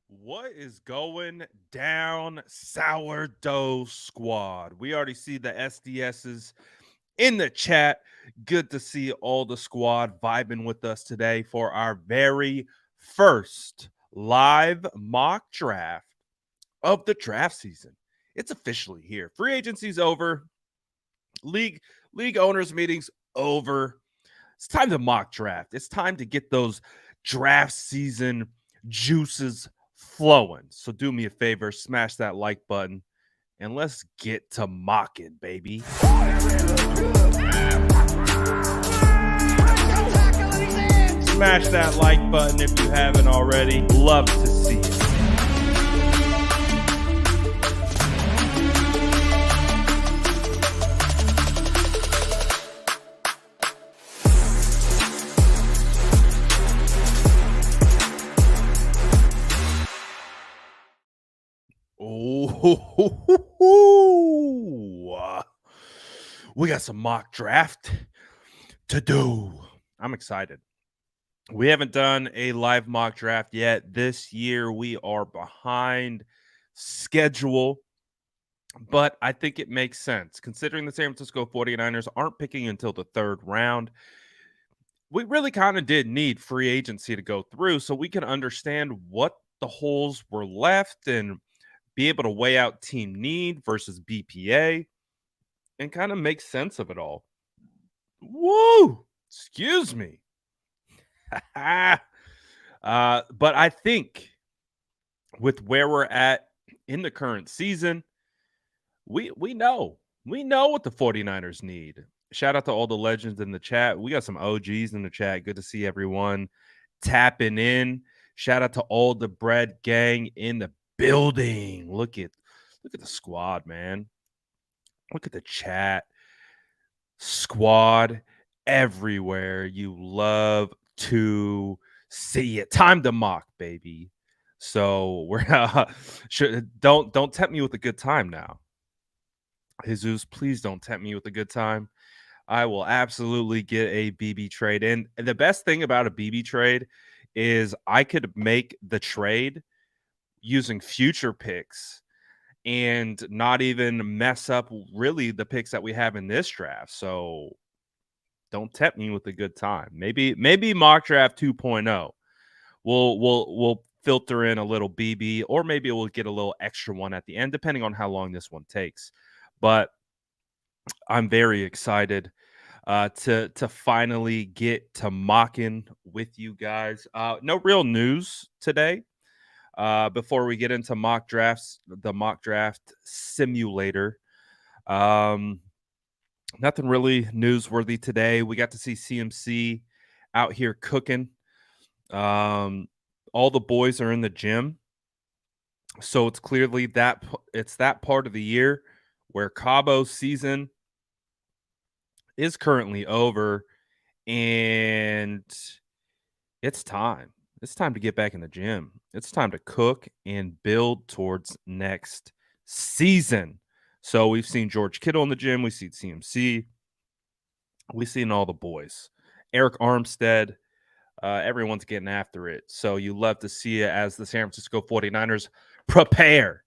What is going down, sourdough squad? We already see the SDSs in the chat. Good to see all the squad vibing with us today for our very first live mock draft of the draft season. It's officially here. Free agency's over. League league owners meetings over. It's time to mock draft. It's time to get those draft season juices flowing. So do me a favor, smash that like button, and let's get to mocking, baby. Smash that like button if you haven't already. Love to see it. Oh, we got some mock draft to do. I'm excited. We haven't done a live mock draft yet. This year we are behind schedule, but I think it makes sense considering the San Francisco 49ers aren't picking until the third round. We really kind of did need free agency to go through so we can understand what the holes were left and be able to weigh out team need versus BPA and kind of make sense of it all. Woo! Excuse me. But I think with where we're at in the current season, we know. We know what the 49ers need. Shout out to all the legends in the chat. We got some OGs in the chat. Good to see everyone tapping in. Shout out to all the bread gang in the building. Look at the squad, man. Look at the chat. Squad everywhere. You love to see it. Time to mock, baby. So we're don't tempt me with a good time now. Jesus, please don't tempt me with a good time. I will absolutely get a BB trade. And the best thing about a BB trade is I could make the trade using future picks and not even mess up really the picks that we have in this draft. So don't tempt me with a good time. Maybe mock draft 2.0. We'll filter in a little BB, or maybe we'll get a little extra one at the end, depending on how long this one takes. But I'm very excited to finally get to mocking with you guys. No real news today. Before we get into mock drafts, the mock draft simulator. Nothing really newsworthy today. We got to see CMC out here cooking. All the boys are in the gym, so it's clearly that it's that part of the year where Cabo's season is currently over, and it's time. It's time to get back in the gym. It's time to cook and build towards next season. So we've seen George Kittle in the gym. We've seen CMC. We've seen all the boys. Eric Armstead. Everyone's getting after it. So you love to see it as the San Francisco 49ers prepare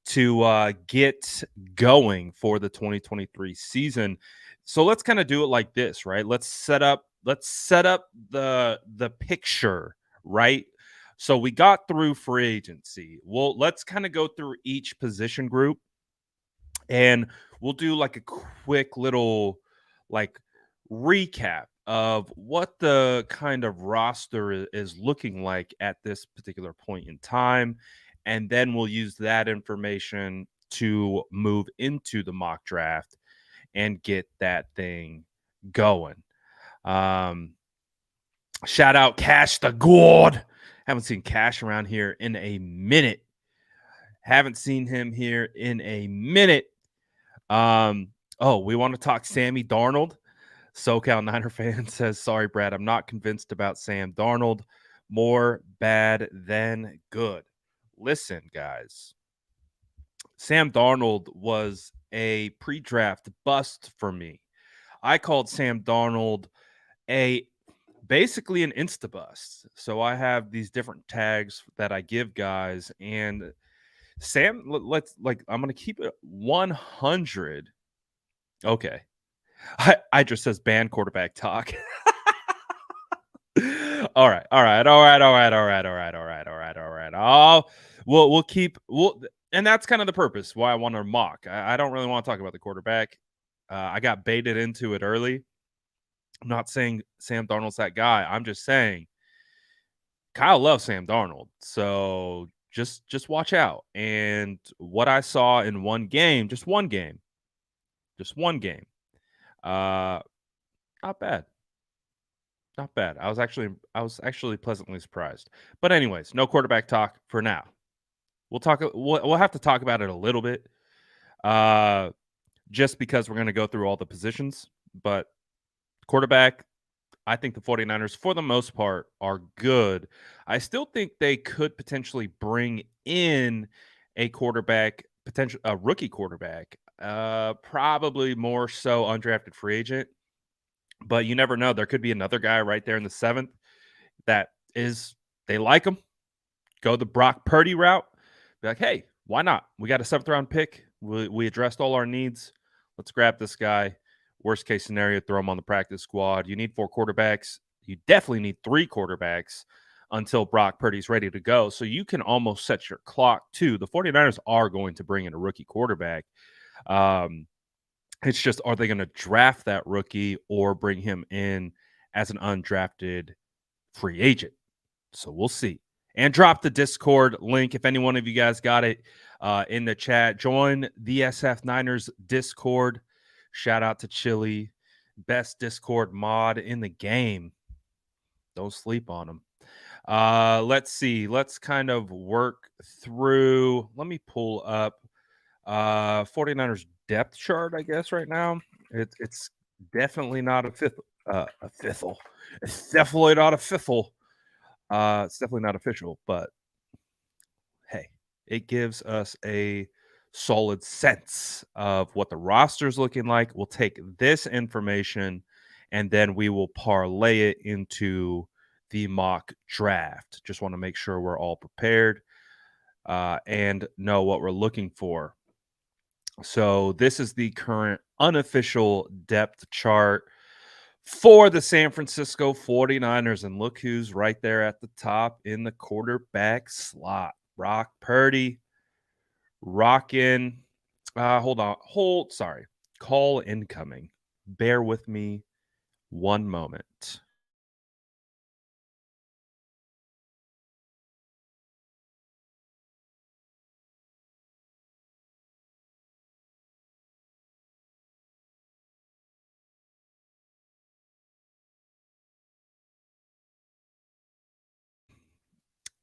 to get going for the 2023 season. So let's kind of do it like this, right? Let's set up the picture, right? So we got through free agency. Well, let's kind of go through each position group and we'll do like a quick little like recap of what the kind of roster is looking like at this particular point in time. And then we'll use that information to move into the mock draft and get that thing going. Shout out Cash the God. Haven't seen Cash around here in a minute. Haven't seen him here in a minute. We want to talk Sammy Darnold. SoCal Niner fan says, sorry, Brad, I'm not convinced about Sam Darnold. More bad than good. Listen, guys. Sam Darnold was a pre-draft bust for me. I called Sam Darnold a basically an insta bust. So I have these different tags that I give guys, and let's like I'm gonna keep it 100. Okay, I just says ban quarterback talk. All right. We'll keep and that's kind of the purpose why I want to mock. I don't really want to talk about the quarterback. I got baited into it early. I'm not saying Sam Darnold's that guy. I'm just saying Kyle loves Sam Darnold. So just watch out. And what I saw in one game, just one game, uh, not bad. Not bad. I was actually pleasantly surprised. But anyways, no quarterback talk for now. We'll have to talk about it a little bit. Uh just because we're going to go through all the positions, but quarterback, I think the 49ers for the most part are good. I still think they could potentially bring in a quarterback, potential a rookie quarterback. Probably more so undrafted free agent, but you never know. There could be another guy right there in the 7th that is they like him, go the Brock Purdy route. Be like, hey, why not? We got a 7th round pick. We addressed all our needs. Let's grab this guy. Worst case scenario, throw him on the practice squad. You need 4 quarterbacks. You definitely need 3 quarterbacks until Brock Purdy's ready to go. So you can almost set your clock too. The 49ers are going to bring in a rookie quarterback. It's just, are they going to draft that rookie or bring him in as an undrafted free agent? So we'll see. And drop the Discord link if any one of you guys got it in the chat. Join the SF Niners Discord. Shout out to Chili, best Discord mod in the game. Don't sleep on him. Let's see. Let's kind of work through. Let me pull up 49ers depth chart, I guess, right now. It's definitely not a fifth. A fifthle. It's definitely not a fifthle. It's definitely not official, but hey, it gives us a solid sense of what the roster's looking like. We'll take this information and then we will parlay it into the mock draft. Just want to make sure we're all prepared and know what we're looking for. So, this is the current unofficial depth chart for the San Francisco 49ers. And look who's right there at the top in the quarterback slot. Brock Purdy, rocking. Sorry. Call incoming. Bear with me one moment.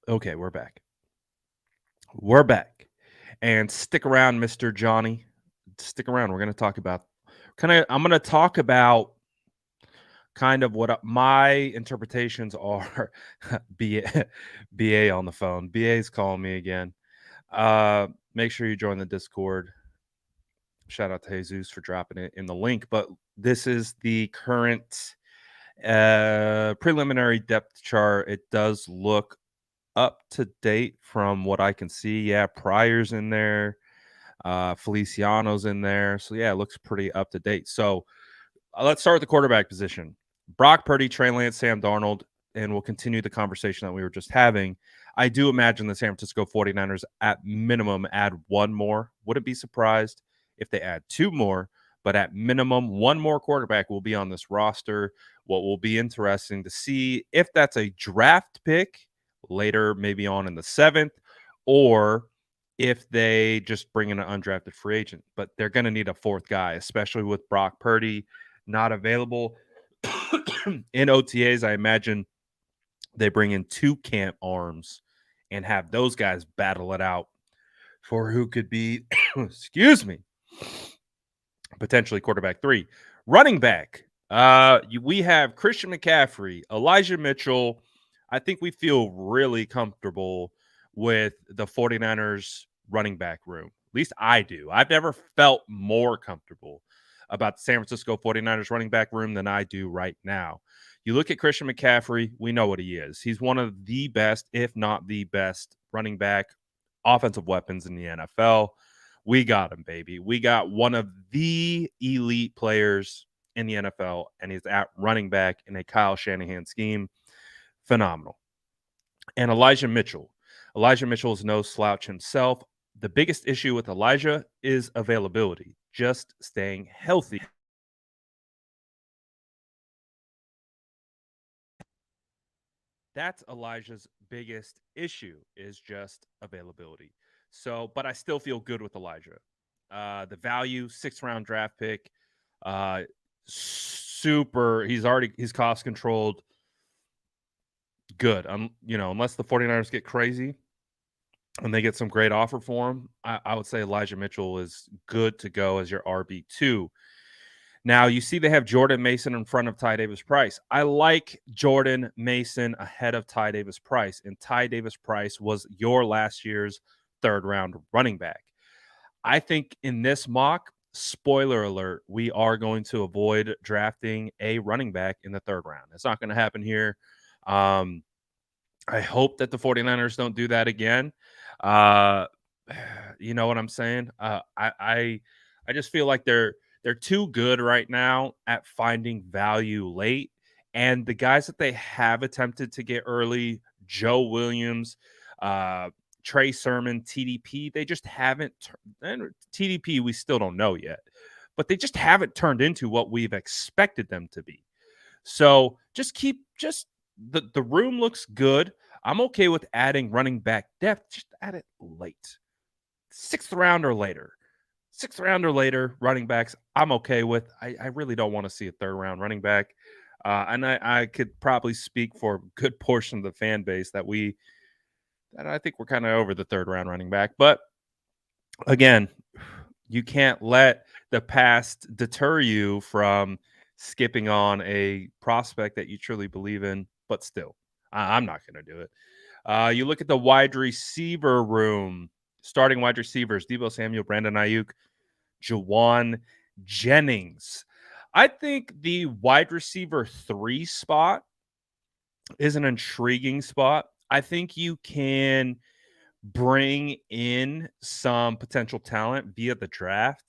Okay, we're back. We're back. And stick around, Mr. Johnny. Stick around. We're going to talk about I'm going to talk about kind of what my interpretations are. BA on the phone. BA's calling me again. Make sure you join the Discord. Shout out to Jesus for dropping it in the link. But this is the current preliminary depth chart. It does look up to date from what I can see. Yeah, Pryor's in there. Feliciano's in there. So yeah, it looks pretty up to date. So let's start with the quarterback position. Brock Purdy, Trey Lance, Sam Darnold, and we'll continue the conversation that we were just having. I do imagine the San Francisco 49ers at minimum add one more. Wouldn't be surprised if they add 2 more, but at minimum, 1 more quarterback will be on this roster. What will be interesting to see if that's a draft pick later, maybe on in the 7th, or if they just bring in an undrafted free agent. But they're going to need a 4th guy, especially with Brock Purdy not available. In OTAs, I imagine they bring in 2 camp arms and have those guys battle it out for who could be, excuse me, potentially quarterback 3. Running back, we have Christian McCaffrey, Elijah Mitchell. I think we feel really comfortable with the 49ers running back room. At least I do. I've never felt more comfortable about the San Francisco 49ers running back room than I do right now. You look at Christian McCaffrey, we know what he is. He's one of the best, if not the best, running back offensive weapons in the NFL. We got him, baby. We got one of the elite players in the NFL, and he's at running back in a Kyle Shanahan scheme. Phenomenal. And Elijah Mitchell. Elijah Mitchell is no slouch himself. The biggest issue with Elijah is availability, just staying healthy. That's Elijah's biggest issue is just availability. So, but I still feel good with Elijah. The value, 6th-round draft pick, super. He's cost controlled. Good. Unless the 49ers get crazy and they get some great offer for him, I would say Elijah Mitchell is good to go as your RB2. Now, you see they have Jordan Mason in front of Ty Davis-Price. I like Jordan Mason ahead of Ty Davis-Price, and Ty Davis-Price was your last year's 3rd-round running back. I think in this mock, spoiler alert, we are going to avoid drafting a running back in the 3rd round. It's not going to happen here. I hope that the 49ers don't do that again. You know what I'm saying? I just feel like they're too good right now at finding value late. And the guys that they have attempted to get early, Joe Williams, Trey Sermon, TDP, they just haven't. And TDP, we still don't know yet, but they just haven't turned into what we've expected them to be. So the room looks good. I'm okay with adding running back depth. Just add it late, 6th round or later. 6th round or later, running backs, I'm okay with. I really don't want to see a 3rd round running back. And I could probably speak for a good portion of the fan base that I think we're kind of over the 3rd round running back. But again, you can't let the past deter you from skipping on a prospect that you truly believe in. But still, I'm not going to do it. You look at the wide receiver room, starting wide receivers, Deebo Samuel, Brandon Ayuk, Juwan Jennings. I think the wide receiver 3 spot is an intriguing spot. I think you can bring in some potential talent via the draft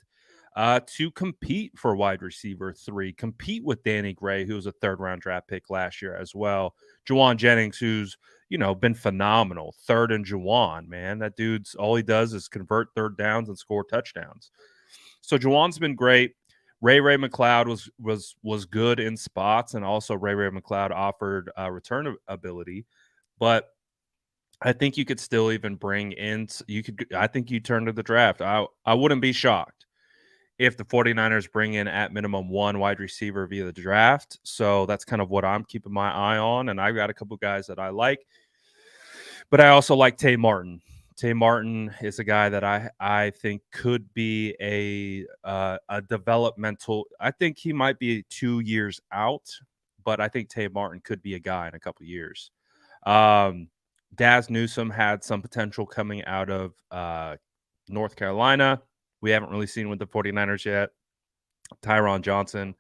to compete for wide receiver 3, compete with Danny Gray, who was a 3rd-round draft pick last year as well. Juwan Jennings, who's been phenomenal. 3rd and Juwan, man. That dude's all he does is convert 3rd downs and score touchdowns. So Juwan's been great. Ray McLeod was good in spots, and also Ray McLeod offered return ability. But I think you could still even bring in I think you turn to the draft. I wouldn't be shocked if the 49ers bring in at minimum 1 wide receiver via the draft. So that's kind of what I'm keeping my eye on. And I've got a couple guys that I like. But I also like Tay Martin. Tay Martin is a guy that I think could be a developmental. I think he might be 2 years out, but I think Tay Martin could be a guy in a couple years. Daz Newsome had some potential coming out of North Carolina. We haven't really seen with the 49ers yet. Tyron Johnson,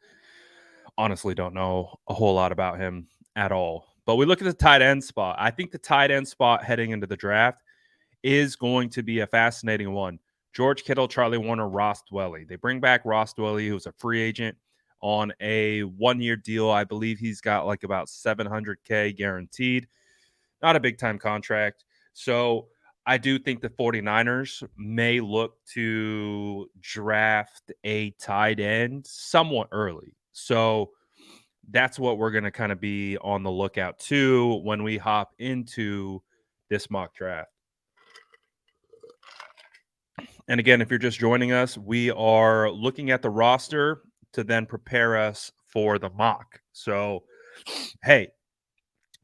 honestly don't know a whole lot about him at all. But we look at the tight end spot. I think the tight end spot heading into the draft is going to be a fascinating one. George Kittle, Charlie Warner, Ross Dwelly. They bring back Ross Dwelly, who's a free agent on a 1-year deal. I believe he's got like about $700K guaranteed. Not a big-time contract. So I do think the 49ers may look to draft a tight end somewhat early. So that's what we're going to kind of be on the lookout to when we hop into this mock draft. And again, if you're just joining us, we are looking at the roster to then prepare us for the mock. So, hey,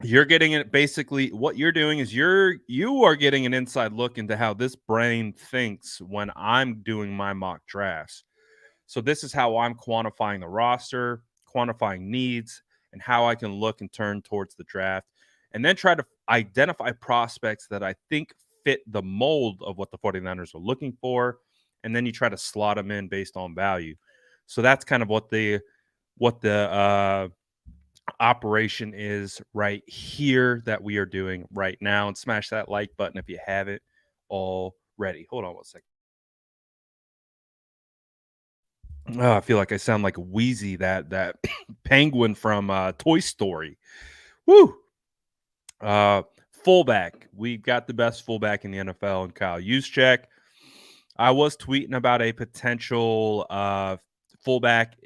you're getting it. Basically, what you're doing is you are getting an inside look into how this brain thinks when I'm doing my mock drafts. So this is how I'm quantifying the roster, quantifying needs, and how I can look and turn towards the draft, and then try to identify prospects that I think fit the mold of what the 49ers are looking for, and then you try to slot them in based on value. So that's kind of what the operation is right here that we are doing right now. And smash that like button if you haven't already. Hold on one second. Oh, I feel like I sound like a Wheezy, that penguin from Toy Story. Woo! Uh, Fullback. We've got the best fullback in the NFL, and Kyle Juszczyk. I was tweeting about a potential fullback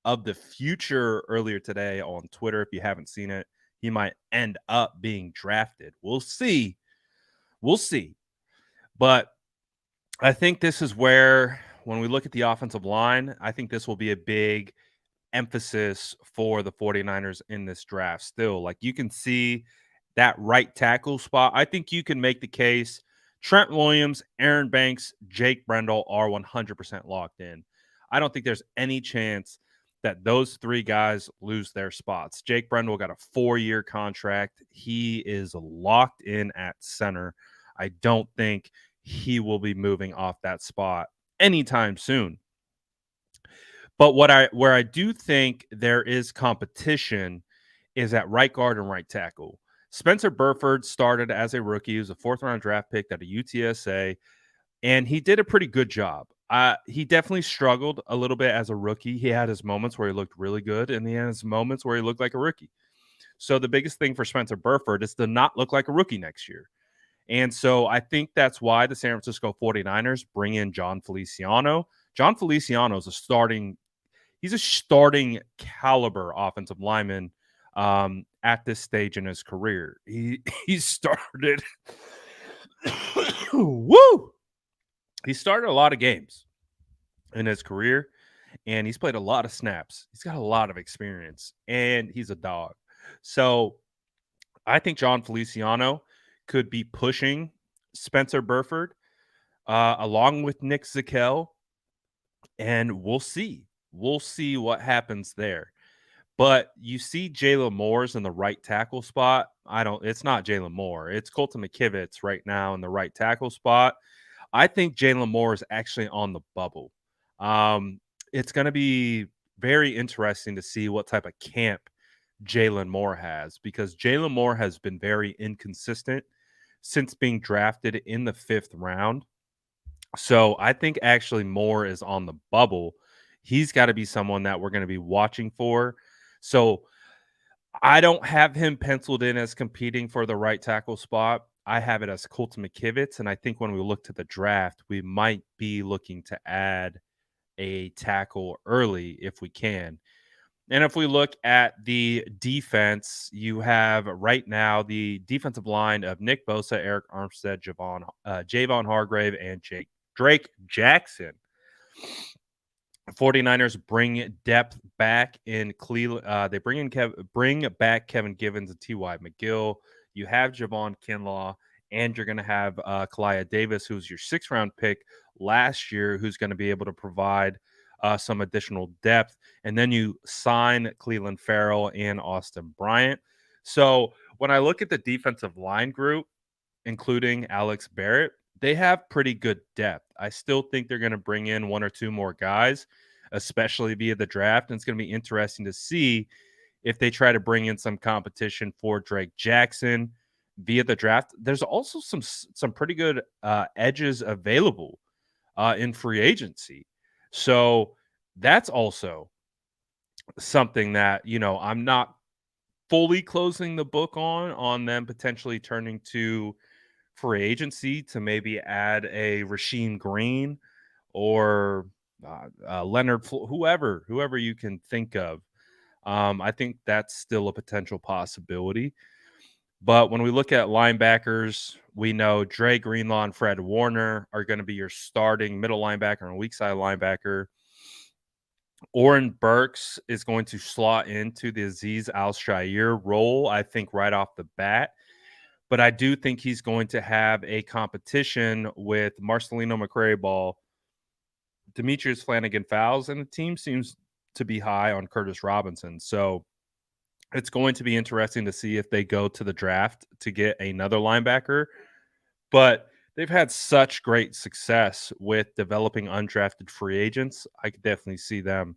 of the future earlier today on Twitter. If you haven't seen it, he might end up being drafted. We'll see. We'll see. But I think this is where, when we look at the offensive line, I think this will be a big emphasis for the 49ers in this draft still. Like, you can see that right tackle spot. I think you can make the case Trent Williams, Aaron Banks, Jake Brendel are 100% locked in. I don't think there's any chance that those three guys lose their spots. Jake Brendel got a 4-year contract. He is locked in at center. I don't think he will be moving off that spot anytime soon. But where I do think there is competition is at right guard and right tackle. Spencer Burford started as a rookie. He was a 4th-round draft pick at a UTSA, and he did a pretty good job. He definitely struggled a little bit as a rookie. He had his moments where he looked really good, and he had his moments where he looked like a rookie. So the biggest thing for Spencer Burford is to not look like a rookie next year. And so I think that's why the San Francisco 49ers bring in John Feliciano. John Feliciano is he's a starting caliber offensive lineman at this stage in his career. He started woo! He started a lot of games in his career, and he's played a lot of snaps. He's got a lot of experience, and he's a dog. So I think John Feliciano could be pushing Spencer Burford along with Nick Zakel, and we'll see. We'll see what happens there. But you see Jalen Moore's in the right tackle spot. It's not Jalen Moore. It's Colton McKivitz right now in the right tackle spot. I think Jalen Moore is actually on the bubble. It's going to be very interesting to see what type of camp Jalen Moore has, because Jalen Moore has been very inconsistent since being drafted in the 5th round. So I think actually Moore is on the bubble. He's got to be someone that we're going to be watching for. So I don't have him penciled in as competing for the right tackle spot. I have it as Colton McKivitz, and I think when we look to the draft, we might be looking to add a tackle early if we can. And if we look at the defense, you have right now the defensive line of Nick Bosa, Eric Armstead, Javon Hargrave, and Drake Jackson. 49ers bring depth back in Cleveland. They bring back Kevin Givens and T.Y. McGill. You have Javon Kinlaw, and you're going to have Kalia Davis, who's your 6th-round pick last year, who's going to be able to provide some additional depth. And then you sign Cleveland Farrell and Austin Bryant. So when I look at the defensive line group, including Alex Barrett, they have pretty good depth. I still think they're going to bring in 1 or 2 more guys, especially via the draft. And it's going to be interesting to see if they try to bring in some competition for Drake Jackson via the draft. There's also some pretty good edges available in free agency. So that's also something that, I'm not fully closing the book on them potentially turning to free agency to maybe add a Rasheem Green or Leonard, whoever you can think of. I think that's still a potential possibility. But when we look at linebackers, we know Dre Greenlaw and Fred Warner are going to be your starting middle linebacker and weak side linebacker. Oren Burks is going to slot into the Azeez Al-Shaair role, I think, right off the bat. But I do think he's going to have a competition with Marcelino McCray-Ball, Demetrius Flanagan-Fowles, and the team seems to be high on Curtis Robinson. So it's going to be interesting to see if they go to the draft to get another linebacker. But they've had such great success with developing undrafted free agents. I could definitely see them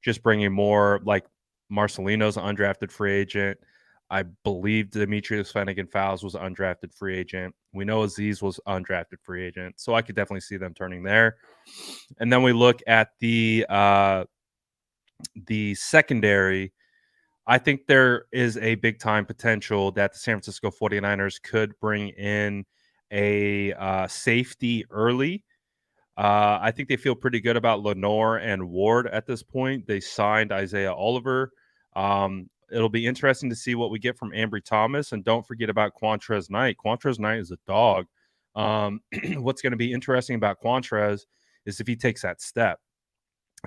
just bringing more like Marcelino's an undrafted free agent. I believe Demetrius Fennigan-Fowles was an undrafted free agent. We know Aziz was undrafted free agent, so I could definitely see them turning there. And then we look at the secondary. I think there is a big time potential that the San Francisco 49ers could bring in a safety early. I think they feel pretty good about Lenore and Ward at this point. They signed Isaiah Oliver. It'll be interesting to see what we get from Ambry Thomas. And don't forget about Quantrez Knight. Quantrez Knight is a dog. What's going to be interesting about Quantrez is if he takes that step.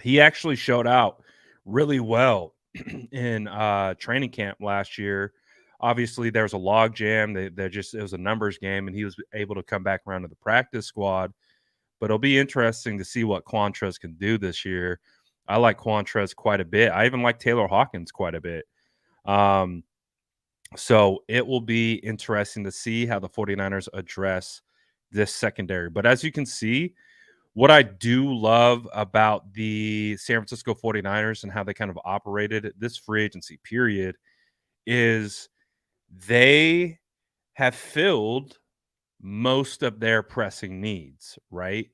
He actually showed out really well in training camp last year. Obviously, there was a log jam. It was a numbers game, and he was able to come back around to the practice squad. But it'll be interesting to see what Quantrez can do this year. I like Quantrez quite a bit. I even like Taylor Hawkins quite a bit. So it will be interesting to see how the 49ers address this secondary. But as you can see, what I do love about the San Francisco 49ers and how they kind of operated this free agency period is they have filled most of their pressing needs, right?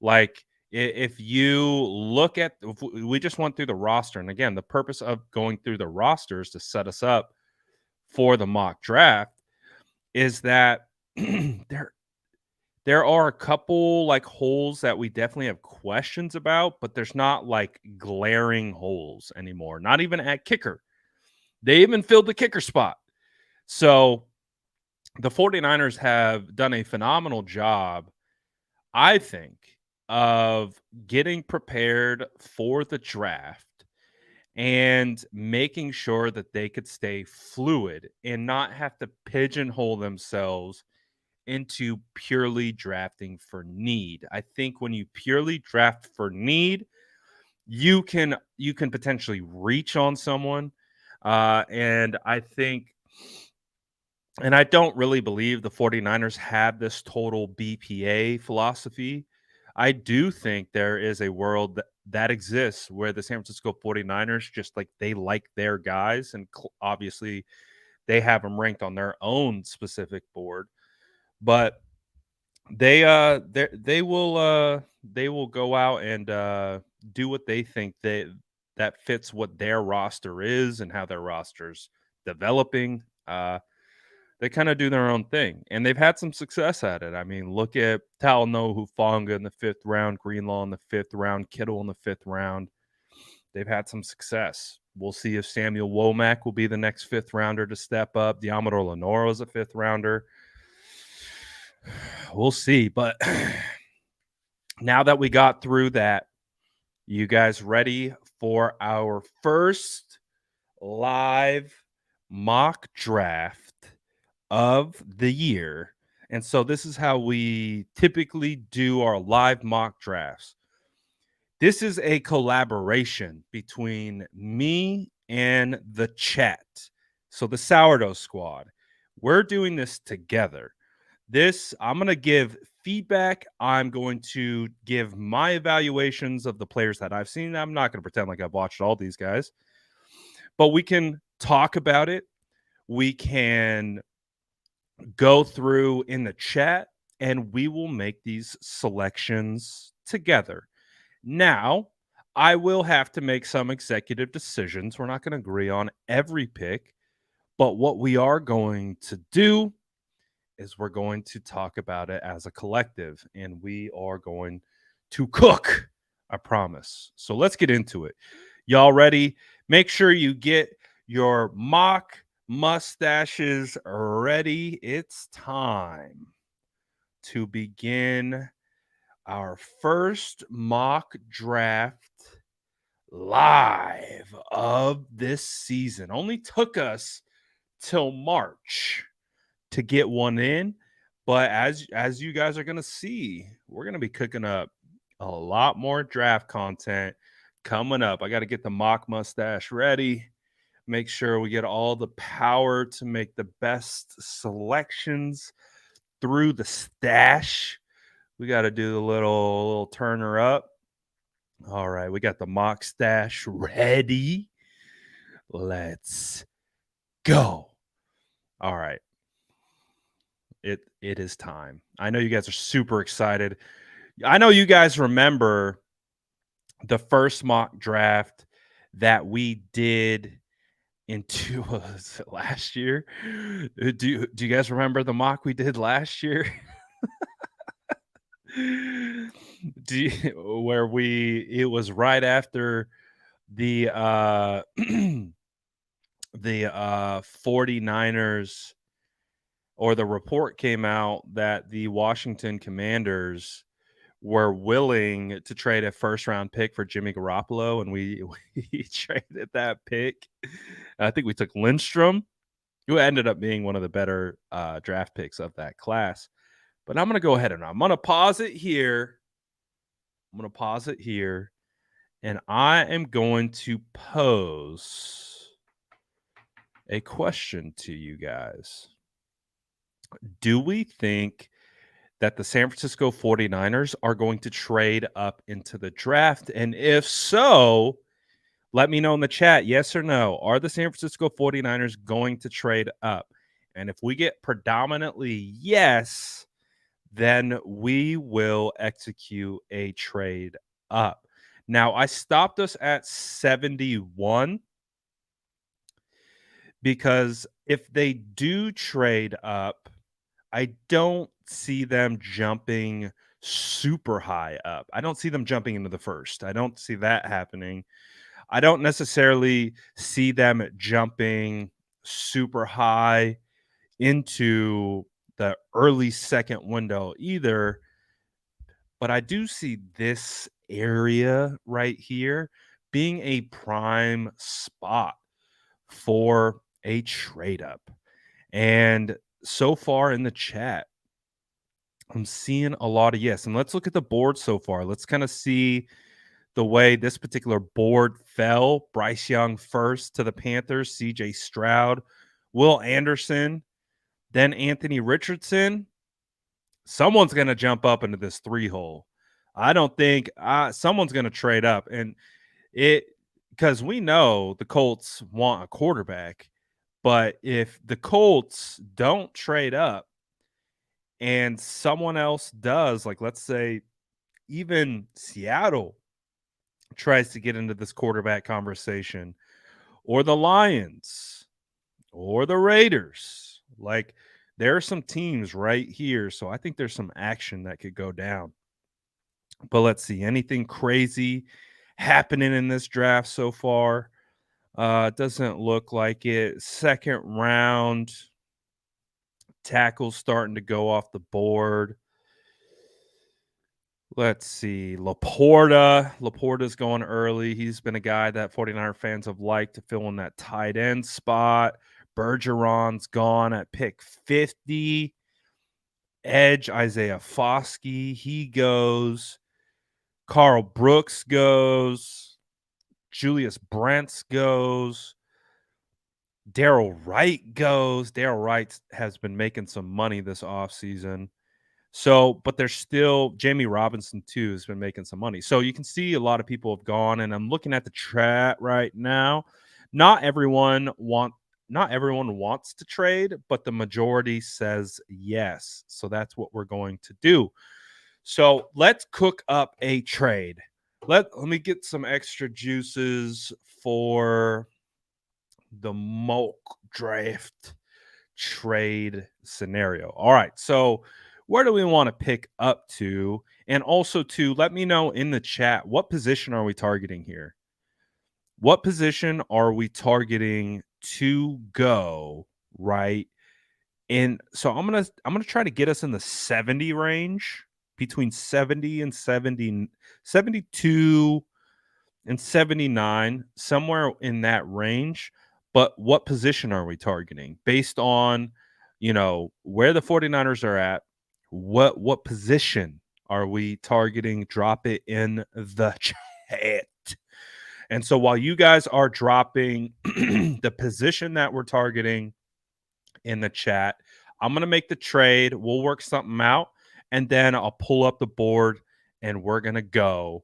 Like if you look at, if we just went through the roster, and again, the purpose of going through the roster is to set us up for the mock draft, is that there are a couple like holes that we definitely have questions about, but there's not like glaring holes anymore, not even at kicker. They even filled the kicker spot. So the 49ers have done a phenomenal job, I think, of getting prepared for the draft and making sure that they could stay fluid and not have to pigeonhole themselves into purely drafting for need. I think when you purely draft for need, you can potentially reach on someone. And I think, and I don't really believe the 49ers have this total BPA philosophy. I do think there is a world that exists where the San Francisco 49ers just like they like their guys, and obviously they have them ranked on their own specific board. But they will go out and do what they think that fits what their roster is and how their roster's developing. They kind of do their own thing, and they've had some success at it. I mean, look at Talanoa Hufanga in the 5th round, Greenlaw in the 5th round, Kittle in the 5th round. They've had some success. We'll see if Samuel Womack will be the next 5th rounder to step up. Diamador Lenore is a 5th rounder. We'll see. But now that we got through that, you guys ready for our first live mock draft of the year? And so this is how we typically do our live mock drafts. This is a collaboration between me and the chat. So the Sourdough Squad. We're doing this together. I'm going to give feedback. I'm going to give my evaluations of the players that I've seen. I'm not going to pretend like I've watched all these guys, but we can talk about it. We can go through in the chat and we will make these selections together. Now, I will have to make some executive decisions. We're not going to agree on every pick, but what we are going to do is we're going to talk about it as a collective, and we are going to cook, I promise. So let's get into it. Y'all ready? Make sure you get your mock mustaches ready. It's time to begin our first mock draft live of this season. Only took us till March to get one in, but as you guys are going to see, we're going to be cooking up a lot more draft content coming up. I got to get the mock mustache ready, make sure we get all the power to make the best selections through the stash. We got to do the little turner up. All right, we got the mock stash ready. Let's go. All right. It is time. I know you guys are super excited. I know you guys remember the first mock draft that we did into was it last year? Do you guys remember the mock we did last year? Do you, where we it was right after the the 49ers, or the report came out that the Washington Commanders were willing to trade a first round pick for Jimmy Garoppolo, and we traded that pick. I think we took Lindstrom, who ended up being one of the better draft picks of that class. But I'm going to go ahead and I'm going to pause it here. And I am going to pose a question to you guys. Do we think that the San Francisco 49ers are going to trade up into the draft? And if so, let me know in the chat, yes or no. Are the San Francisco 49ers going to trade up? And if we get predominantly yes, then we will execute a trade up. Now, I stopped us at 71 because if they do trade up, I don't see them jumping super high up. I don't see them jumping into the first. I don't see that happening. I don't necessarily see them jumping super high into the early second window either. But I do see this area right here being a prime spot for a trade up. And so far in the chat, I'm seeing a lot of yes. And let's look at the board so far. Let's kind of see the way this particular board fell. Bryce Young first to the Panthers, CJ Stroud, Will Anderson, then Anthony Richardson. Someone's going to jump up into this 3-hole. I don't think someone's going to trade up. And it, because we know the Colts want a quarterback. But if the Colts don't trade up and someone else does, like let's say even Seattle tries to get into this quarterback conversation, or the Lions, or the Raiders, like there are some teams right here. So I think there's some action that could go down. But let's see, anything crazy happening in this draft so far? It doesn't look like it. Second round, tackles starting to go off the board. Let's see. Laporta's going early. He's been a guy that 49er fans have liked to fill in that tight end spot. Bergeron's gone at pick 50. Edge, Isaiah Foskey, he goes. Carl Brooks goes. Julius Brents goes. Daryl Wright goes. Daryl Wright has been making some money this offseason. So, but there's still Jamie Robinson too has been making some money. So you can see a lot of people have gone, and I'm looking at the chat right now. Not everyone wants to trade, but the majority says yes. So that's what we're going to do. So let's cook up a trade. Let me get some extra juices for the mock draft trade scenario. All right. So where do we want to pick up to? And also to let me know in the chat, what position are we targeting here? What position are we targeting to go, right? And so I'm gonna try to get us in the 70 range, between 70 and 70, 72 and 79, somewhere in that range. But what position are we targeting based on, where the 49ers are at? What position are we targeting? Drop it in the chat. And so while you guys are dropping the position that we're targeting in the chat, I'm going to make the trade. We'll work something out, and then I'll pull up the board and we're going to go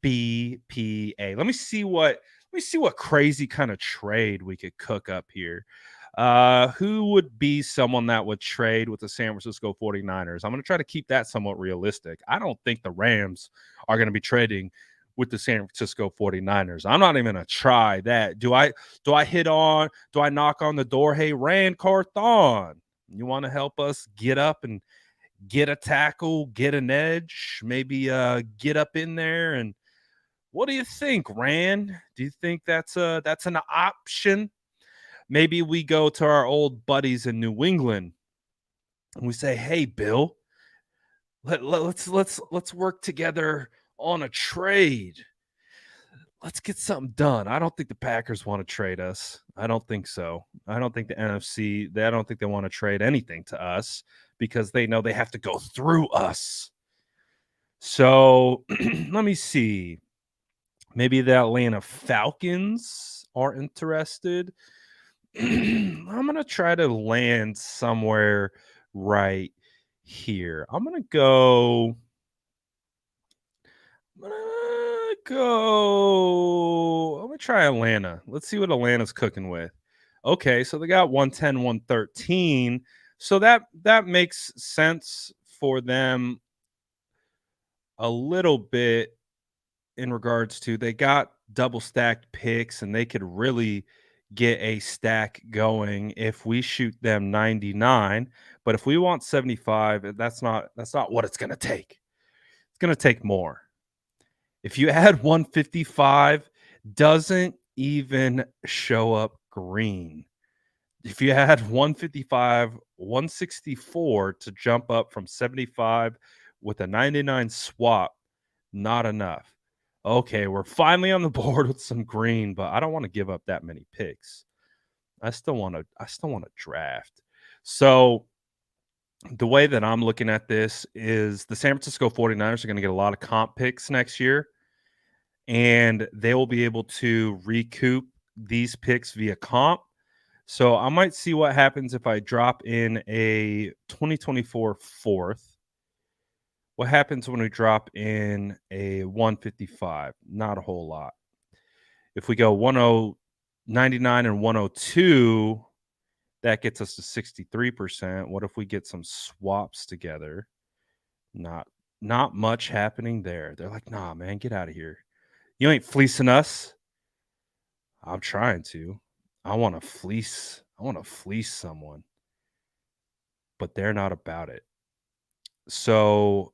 BPA. Let me see what Let me see what crazy kind of trade we could cook up here. Who would be someone that would trade with the San Francisco 49ers? I'm going to try to keep that somewhat realistic. I don't think the Rams are going to be trading with the San Francisco 49ers. I'm not even going to try that. Do I knock on the door? Hey, Rand Carthon, you want to help us get up and get a tackle, get an edge, maybe get up in there? And what do you think, Rand? Do you think that's an option? Maybe we go to our old buddies in New England and we say, "Hey, Bill, let's work together on a trade. Let's get something done." I don't think the Packers want to trade us. I don't think so. I don't think the NFC. I don't think they want to trade anything to us because they know they have to go through us. So let me see. Maybe the Atlanta Falcons are interested. I'm gonna try to land somewhere right here. I'm gonna try Atlanta. Let's see what Atlanta's cooking with. Okay, so they got 110, 113. So that makes sense for them a little bit in regards to they got double stacked picks and they could really get a stack going if we shoot them 99. But if we want 75, that's not what it's going to take. It's going to take more. If you add 155, doesn't even show up green. If you add 155, 164 to jump up from 75 with a 99 swap, not enough. Okay, we're finally on the board with some green, but I don't want to give up that many picks. I still want to draft. So the way that I'm looking at this is the San Francisco 49ers are going to get a lot of comp picks next year, and they will be able to recoup these picks via comp. So I might see what happens if I drop in a 2024 fourth. What happens when we drop in a 155? Not a whole lot. If we go 99 and 102, that gets us to 63%. What if we get some swaps together? Not much happening there. They're like, "Nah, man, get out of here. You ain't fleecing us." I'm trying to. I want to fleece someone, but they're not about it. So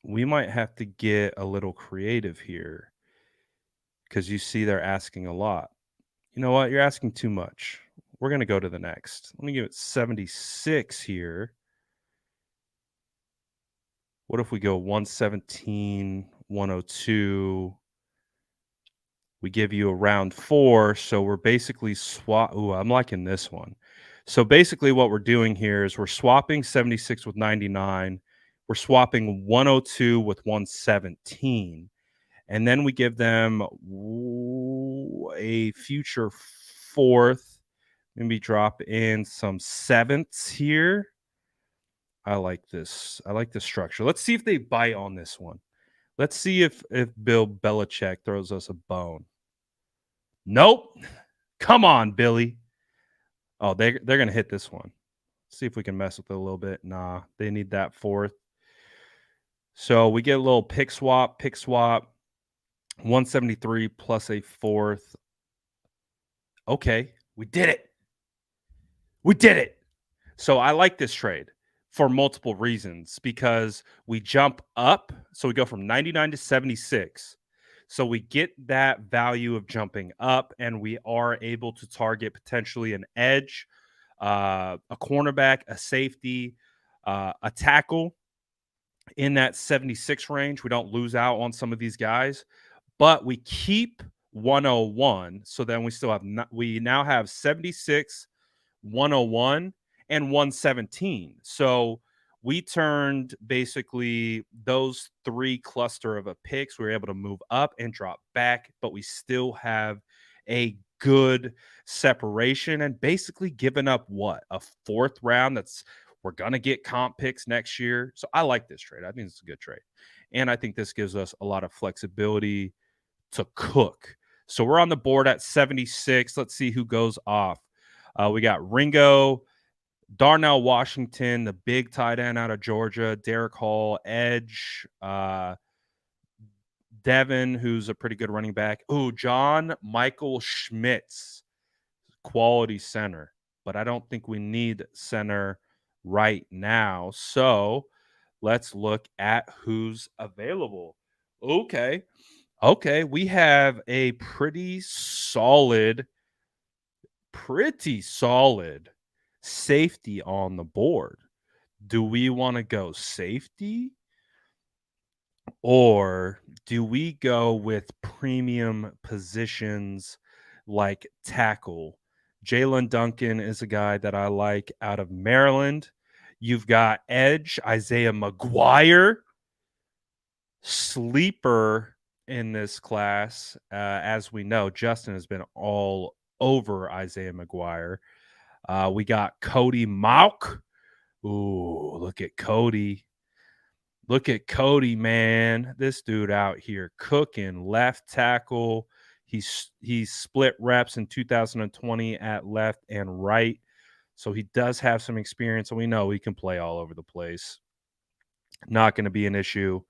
we might have to get a little creative here because you see they're asking a lot. You know what? You're asking too much. We're going to go to the next. Let me give it 76 here. What if we go 117, 102? We give you a round 4, so we're basically I'm liking this one. So basically what we're doing here is we're swapping 76 with 99. We're swapping 102 with 117. And then we give them a future 4th. Maybe drop in some 7ths here. I like this. I like this structure. Let's see if they bite on this one. Let's see if Bill Belichick throws us a bone. Nope. Come on, Billy. Oh, they're gonna hit this one. See if we can mess with it a little bit. Nah, they need that 4th. So we get a little pick swap, 173 plus a 4th. Okay, we did it. We did it. So I like this trade for multiple reasons because we jump up. So we go from 99 to 76. So we get that value of jumping up, and we are able to target potentially an edge, a cornerback, a safety, a tackle in that 76 range. We don't lose out on some of these guys, but we keep 101. So then we still have, we now have 76, 101, and 117. So we turned basically those 3 cluster of a picks. We were able to move up and drop back, but we still have a good separation and basically given up what, a 4th round. We're gonna get comp picks next year. So I like this trade. I think it's a good trade. And I think this gives us a lot of flexibility to cook. So we're on the board at 76. Let's see who goes off. We got Ringo, Darnell Washington, the big tight end out of Georgia, Derek Hall, Edge, Devin, who's a pretty good running back. Oh, John Michael Schmitz, quality center. But I don't think we need center right now. So let's look at who's available. Okay. Okay. We have a pretty solid safety on the board. Do we want to go safety or do we go with premium positions like tackle? Jalen Duncan is a guy that I like out of Maryland. You've got edge, Isaiah McGuire, sleeper in this class. As we know, Justin has been all over Isaiah McGuire. We got Cody Mauk. Ooh, look at Cody. Look at Cody, man. This dude out here cooking left tackle. He's split reps in 2020 at left and right. So he does have some experience, and we know he can play all over the place. Not going to be an issue.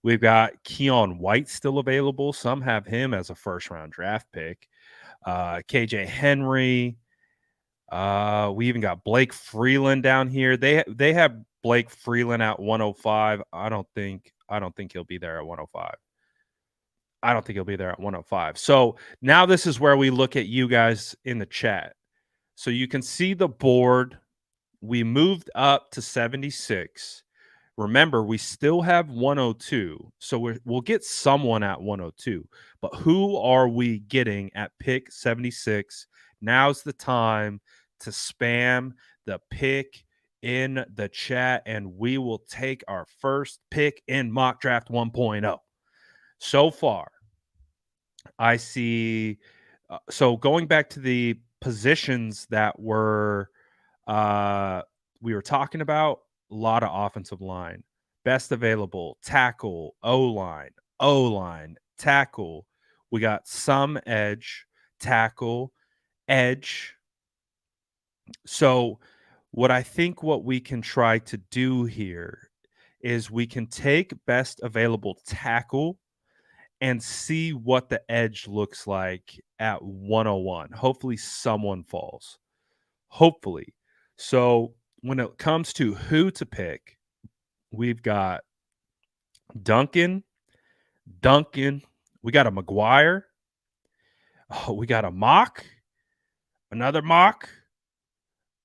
We've got Keon White still available. Some have him as a first-round draft pick. KJ Henry. We even got Blake Freeland down here. They have Blake Freeland at 105. I don't think he'll be there at 105. I don't think he'll be there at 105. So now this is where we look at you guys in the chat. So you can see the board. We moved up to 76. Remember, we still have 102. So we'll get someone at 102. But who are we getting at pick 76? Now's the time to spam the pick in the chat, and we will take our first pick in Mock Draft 1.0. So far, I see. So going back to the positions that we were talking about, a lot of offensive line. Best available, tackle, O-line, tackle. We got some edge, tackle, edge. So what we can try to do here is we can take best available tackle and see what the edge looks like at 101. Hopefully someone falls. Hopefully. So when it comes to who to pick, we've got Duncan. We got a McGuire. Oh, we got a Mock. Another Mock.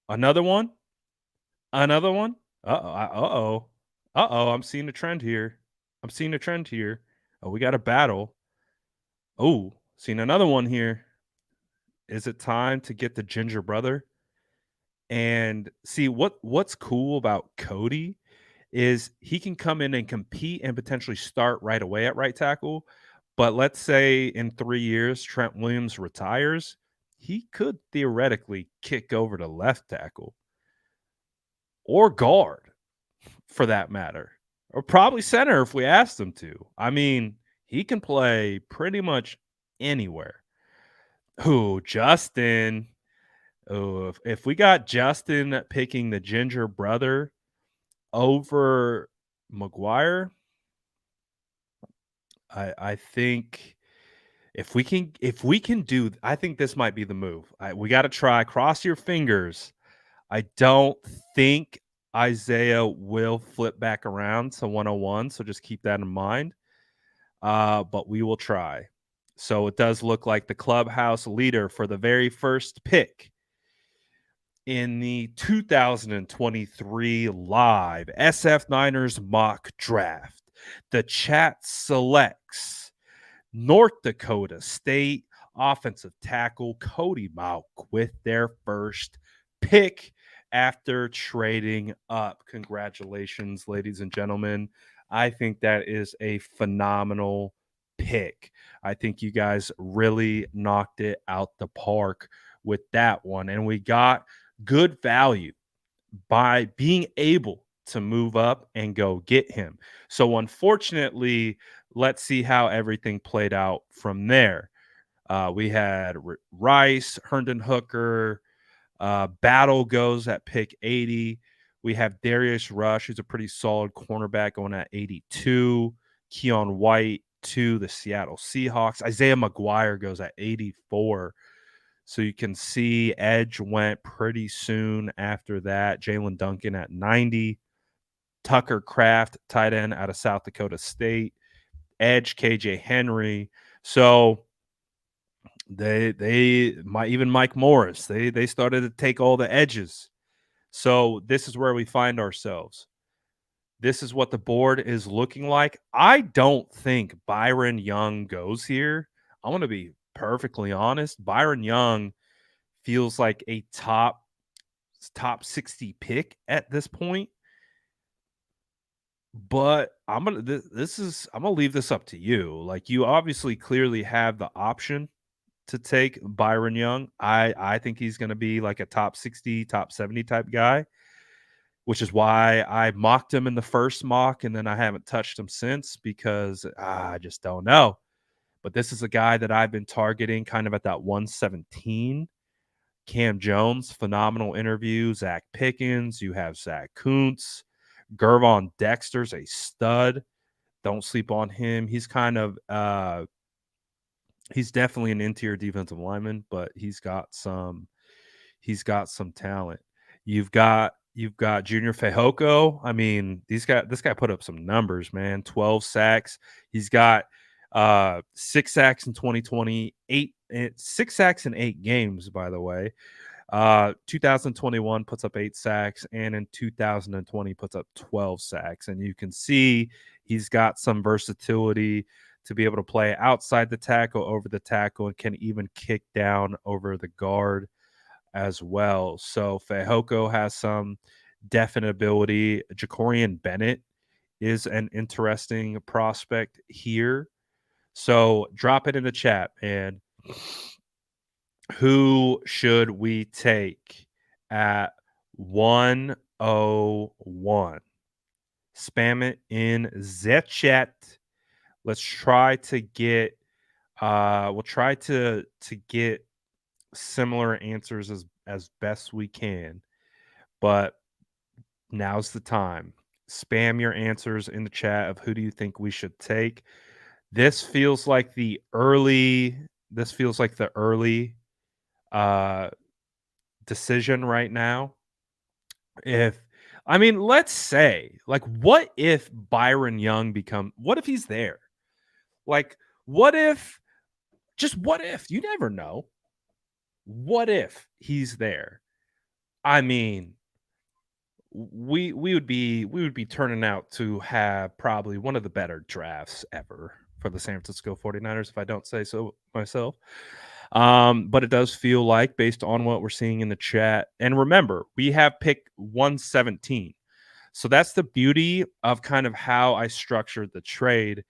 Another one. Uh-oh. I'm seeing a trend here. Oh, we got a battle. Oh, seen another one here. Is it time to get the ginger brother? And see what's cool about Cody is he can come in and compete and potentially start right away at right tackle. But let's say in 3 years, Trent Williams retires. He could theoretically kick over to left tackle or guard for that matter, or probably center if we asked him to. I mean, he can play pretty much anywhere. Who, Justin? Oh, if we got Justin picking the ginger brother over McGuire, I think if we can do, I think this might be the move. We got to try. Cross your fingers. I don't think Isaiah will flip back around to 101, so just keep that in mind. But we will try. So it does look like the clubhouse leader for the very first pick in the 2023 live SF Niners mock draft. The chat selects North Dakota State offensive tackle Cody Mauk with their first pick after trading up. Congratulations, ladies and gentlemen. I think that is a phenomenal pick. I think you guys really knocked it out the park with that one. And we got good value by being able to move up and go get him. So unfortunately, let's see how everything played out from there. We had Rice, Herndon Hooker. Battle goes at pick 80. We have Darius Rush, who's a pretty solid cornerback, going at 82. Keon White to the Seattle Seahawks. Isaiah McGuire goes at 84. So you can see Edge went pretty soon after that. Jalen Duncan at 90. Tucker Kraft, tight end out of South Dakota State. Edge, KJ Henry. So even Mike Morris, they started to take all the edges. So this is where we find ourselves. This is what the board is looking like. I don't think Byron Young goes here. I want to be perfectly honest. Byron Young feels like a top 60 pick at this point. But I'm gonna leave this up to you. Like, you obviously clearly have the option to take Byron Young. I think he's gonna be like a top 60, top 70 type guy, which is why I mocked him in the first mock, and then I haven't touched him since because I just don't know. But this is a guy that I've been targeting kind of at that 117. Cam Jones, phenomenal interview. Zach Pickens, you have Zach Kuntz. Gervon Dexter's a stud. Don't sleep on him. He's kind of he's definitely an interior defensive lineman, but he's got some talent. You've got Junior Fehoko. I mean, this guy put up some numbers, man. 12 sacks. He's got 6 sacks in 2020, 6 sacks in 8 games, by the way. 2021 puts up 8 sacks, and in 2020 puts up 12 sacks. And you can see he's got some versatility to be able to play outside the tackle, over the tackle, and can even kick down over the guard as well. So Fehoko has some definite ability. Jacorian Bennett is an interesting prospect here. So drop it in the chat, man. Who should we take at 101? Spam it in the chat. Let's try to get we'll try to get similar answers as best we can. But now's the time. Spam your answers in the chat of who do you think we should take. This feels like the early decision right now. Let's say, like, what if Byron Young what if he's there? Like, what if you never know. What if he's there? I mean, we would be turning out to have probably one of the better drafts ever for the San Francisco 49ers, if I don't say so myself. But it does feel like, based on what we're seeing in the chat, and remember, we have pick 117. So that's the beauty of kind of how I structured the trade,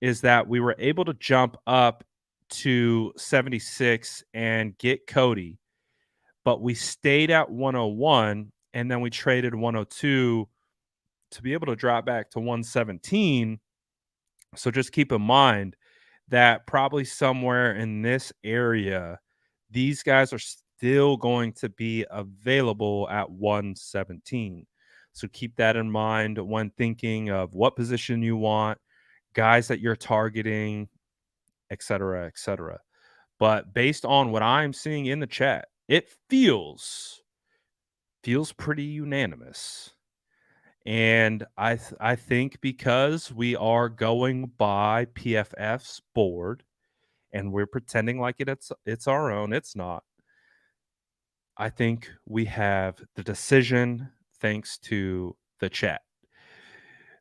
is that we were able to jump up to 76 and get Cody, but we stayed at 101, and then we traded 102 to be able to drop back to 117. So just keep in mind that probably somewhere in this area, these guys are still going to be available at 117. So keep that in mind when thinking of what position you want, guys that you're targeting, et cetera, et cetera. But based on what I'm seeing in the chat, it feels pretty unanimous. And I think because we are going by PFF's board and we're pretending like it's our own, it's not. I think we have the decision thanks to the chat.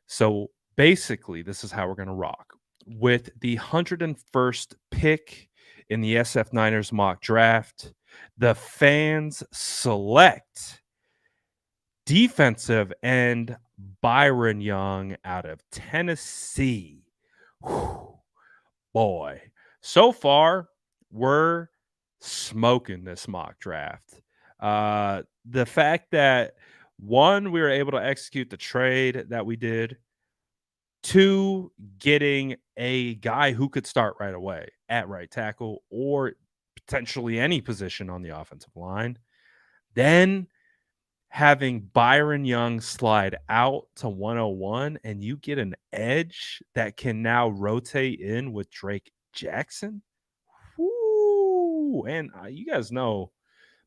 So basically, this is how we're going to rock. With the 101st pick in the SF Niners mock draft, the fans select defensive end Byron Young out of Tennessee. Whew, boy, so far we're smoking this mock draft. The fact that, one, we were able to execute the trade that we did to getting a guy who could start right away at right tackle or potentially any position on the offensive line. Then having Byron Young slide out to 101 and you get an edge that can now rotate in with Drake Jackson. Woo! And you guys know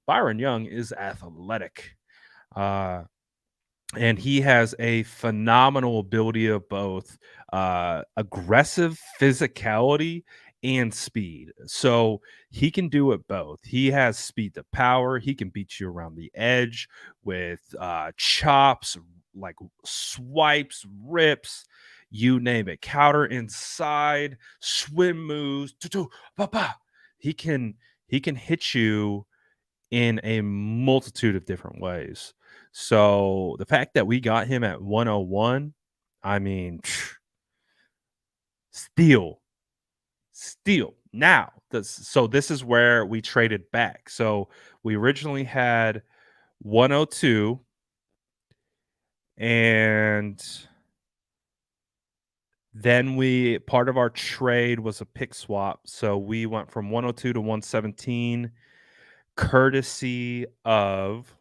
Byron Young is athletic. Uh, and he has a phenomenal ability of both aggressive physicality and speed. So he can do it both. He has speed to power. He can beat you around the edge with chops, like swipes, rips, you name it. Counter inside, swim moves, pa. He can he can hit you in a multitude of different ways. So the fact that we got him at 101, I mean, steal, steal. Now, this is where we traded back. So we originally had 102, and then we part of our trade was a pick swap. So we went from 102 to 117, courtesy of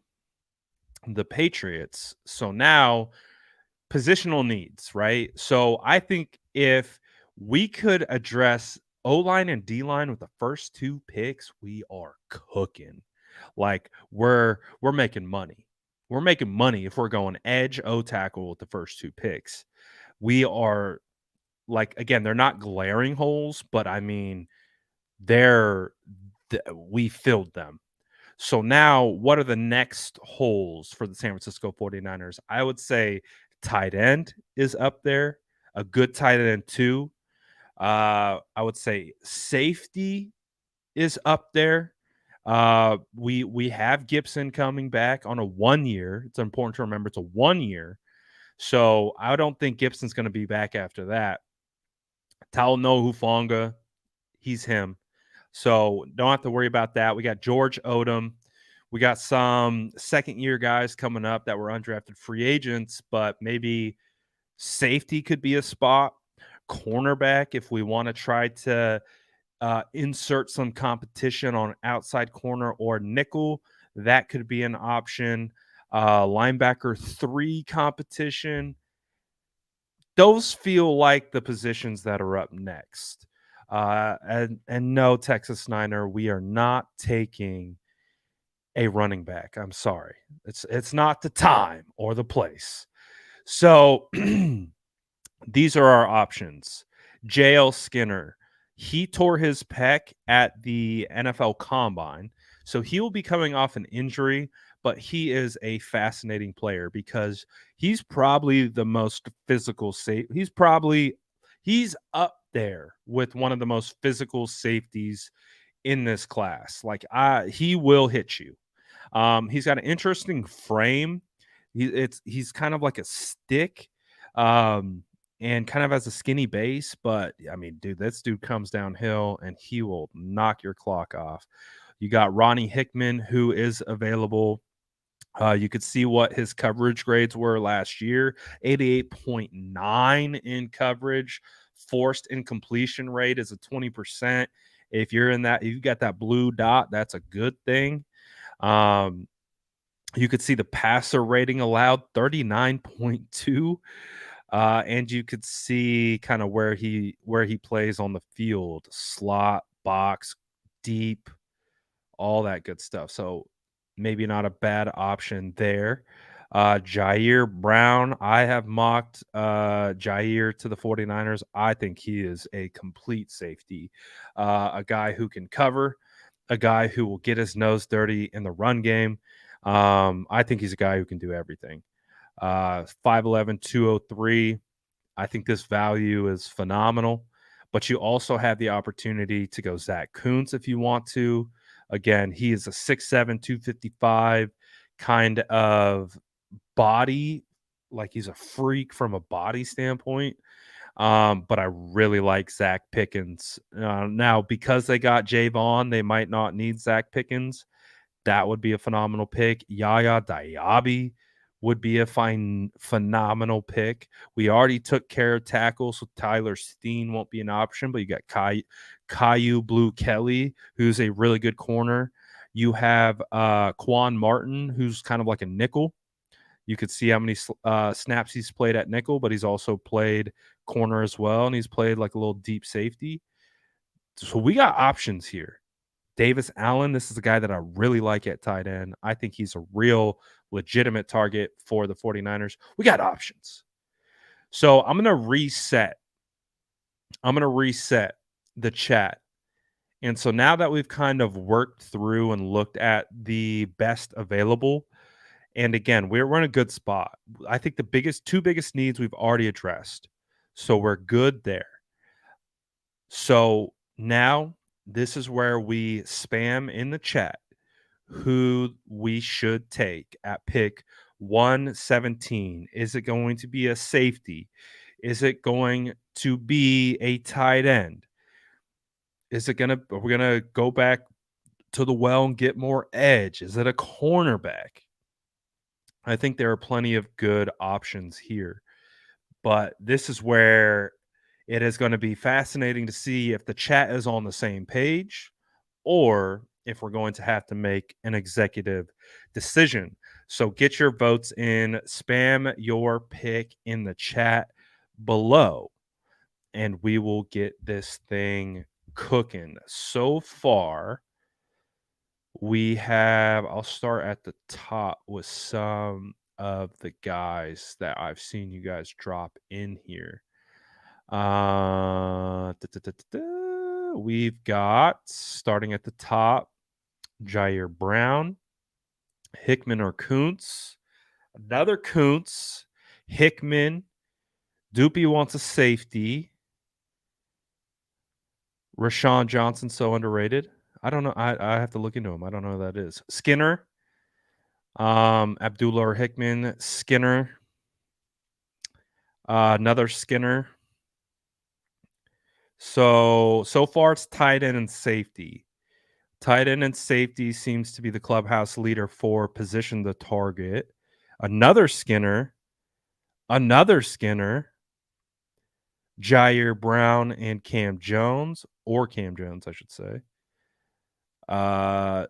the Patriots. So now positional needs, right? So I think if we could address O line and D line with the first two picks, we are cooking. Like we're making money. We're making money if we're going edge O tackle with the first two picks. We are like again, they're not glaring holes, but I mean they're we filled them. So now, what are the next holes for the San Francisco 49ers? I would say tight end is up there, a good tight end too. I would say safety is up there. We have Gibson coming back on a 1 year. It's important to remember it's a 1 year. So I don't think Gibson's going to be back after that. Talanoa Hufanga, he's him. So don't have to worry about that. We got George Odom. We got some second-year guys coming up that were undrafted free agents, but maybe safety could be a spot. Cornerback, if we want to try to insert some competition on outside corner or nickel, that could be an option. Linebacker 3 competition. Those feel like the positions that are up next. And no, Texas Niner, we are not taking a running back. I'm sorry. It's not the time or the place. So these are our options. JL Skinner, he tore his pec at the NFL Combine. So he will be coming off an injury, but he is a fascinating player because he's probably the most physical safe. He's up there with one of the most physical safeties in this class. Like he will hit you. He's got an interesting frame. He's kind of like a stick, and kind of has a skinny base. But I mean, dude, this dude comes downhill and he will knock your clock off. You got Ronnie Hickman, who is available. You could see what his coverage grades were last year: 88.9 in coverage. Forced incompletion rate is a 20%. If you got that blue dot, that's a good thing. You could see the passer rating allowed 39.2. And you could see kind of where he plays on the field, slot, box, deep, all that good stuff. So maybe not a bad option there. Jair Brown, I have mocked Jair to the 49ers. I think he is a complete safety, a guy who can cover, a guy who will get his nose dirty in the run game. I think he's a guy who can do everything. 5'11", 203. I think this value is phenomenal, but you also have the opportunity to go Zach Kuntz if you want to. Again, he is a 6'7", 255 kind of body. Like he's a freak from a body standpoint. But I really like Zach Pickens. Now, because they got Javon, they might not need Zach Pickens. That would be a phenomenal pick. Yaya Diaby would be a phenomenal pick. We already took care of tackle, so Tyler Steen won't be an option, but you got Caillou Blue Kelly, who's a really good corner. You have Quan Martin, who's kind of like a nickel. You could see how many snaps he's played at nickel, but he's also played corner as well, and he's played like a little deep safety. So we got options here. Davis Allen, this is a guy that I really like at tight end. I think he's a real legitimate target for the 49ers. We got options. So I'm going to reset. The chat. And so now that we've kind of worked through and looked at the best available, and again, we're in a good spot. I think the two biggest needs we've already addressed. So we're good there. So now this is where we spam in the chat who we should take at pick 117. Is it going to be a safety? Is it going to be a tight end? Are we gonna go back to the well and get more edge? Is it a cornerback? I think there are plenty of good options here, but this is where it is going to be fascinating to see if the chat is on the same page or if we're going to have to make an executive decision. So get your votes in, spam your pick in the chat below, and we will get this thing cooking. So far, I'll start at the top with some of the guys that I've seen you guys drop in here. We've got, starting at the top, Jair Brown, Hickman or Kuntz, another Kuntz, Hickman. Doopy wants a safety. Rashawn Johnson, so underrated. I don't know. I have to look into him. I don't know who that is. Skinner, Abdullah or Hickman, Skinner, another Skinner. So far it's tight end and safety. Tight end and safety seems to be the clubhouse leader for position to target. Another Skinner, Jair Brown and Cam Jones, I should say. Jair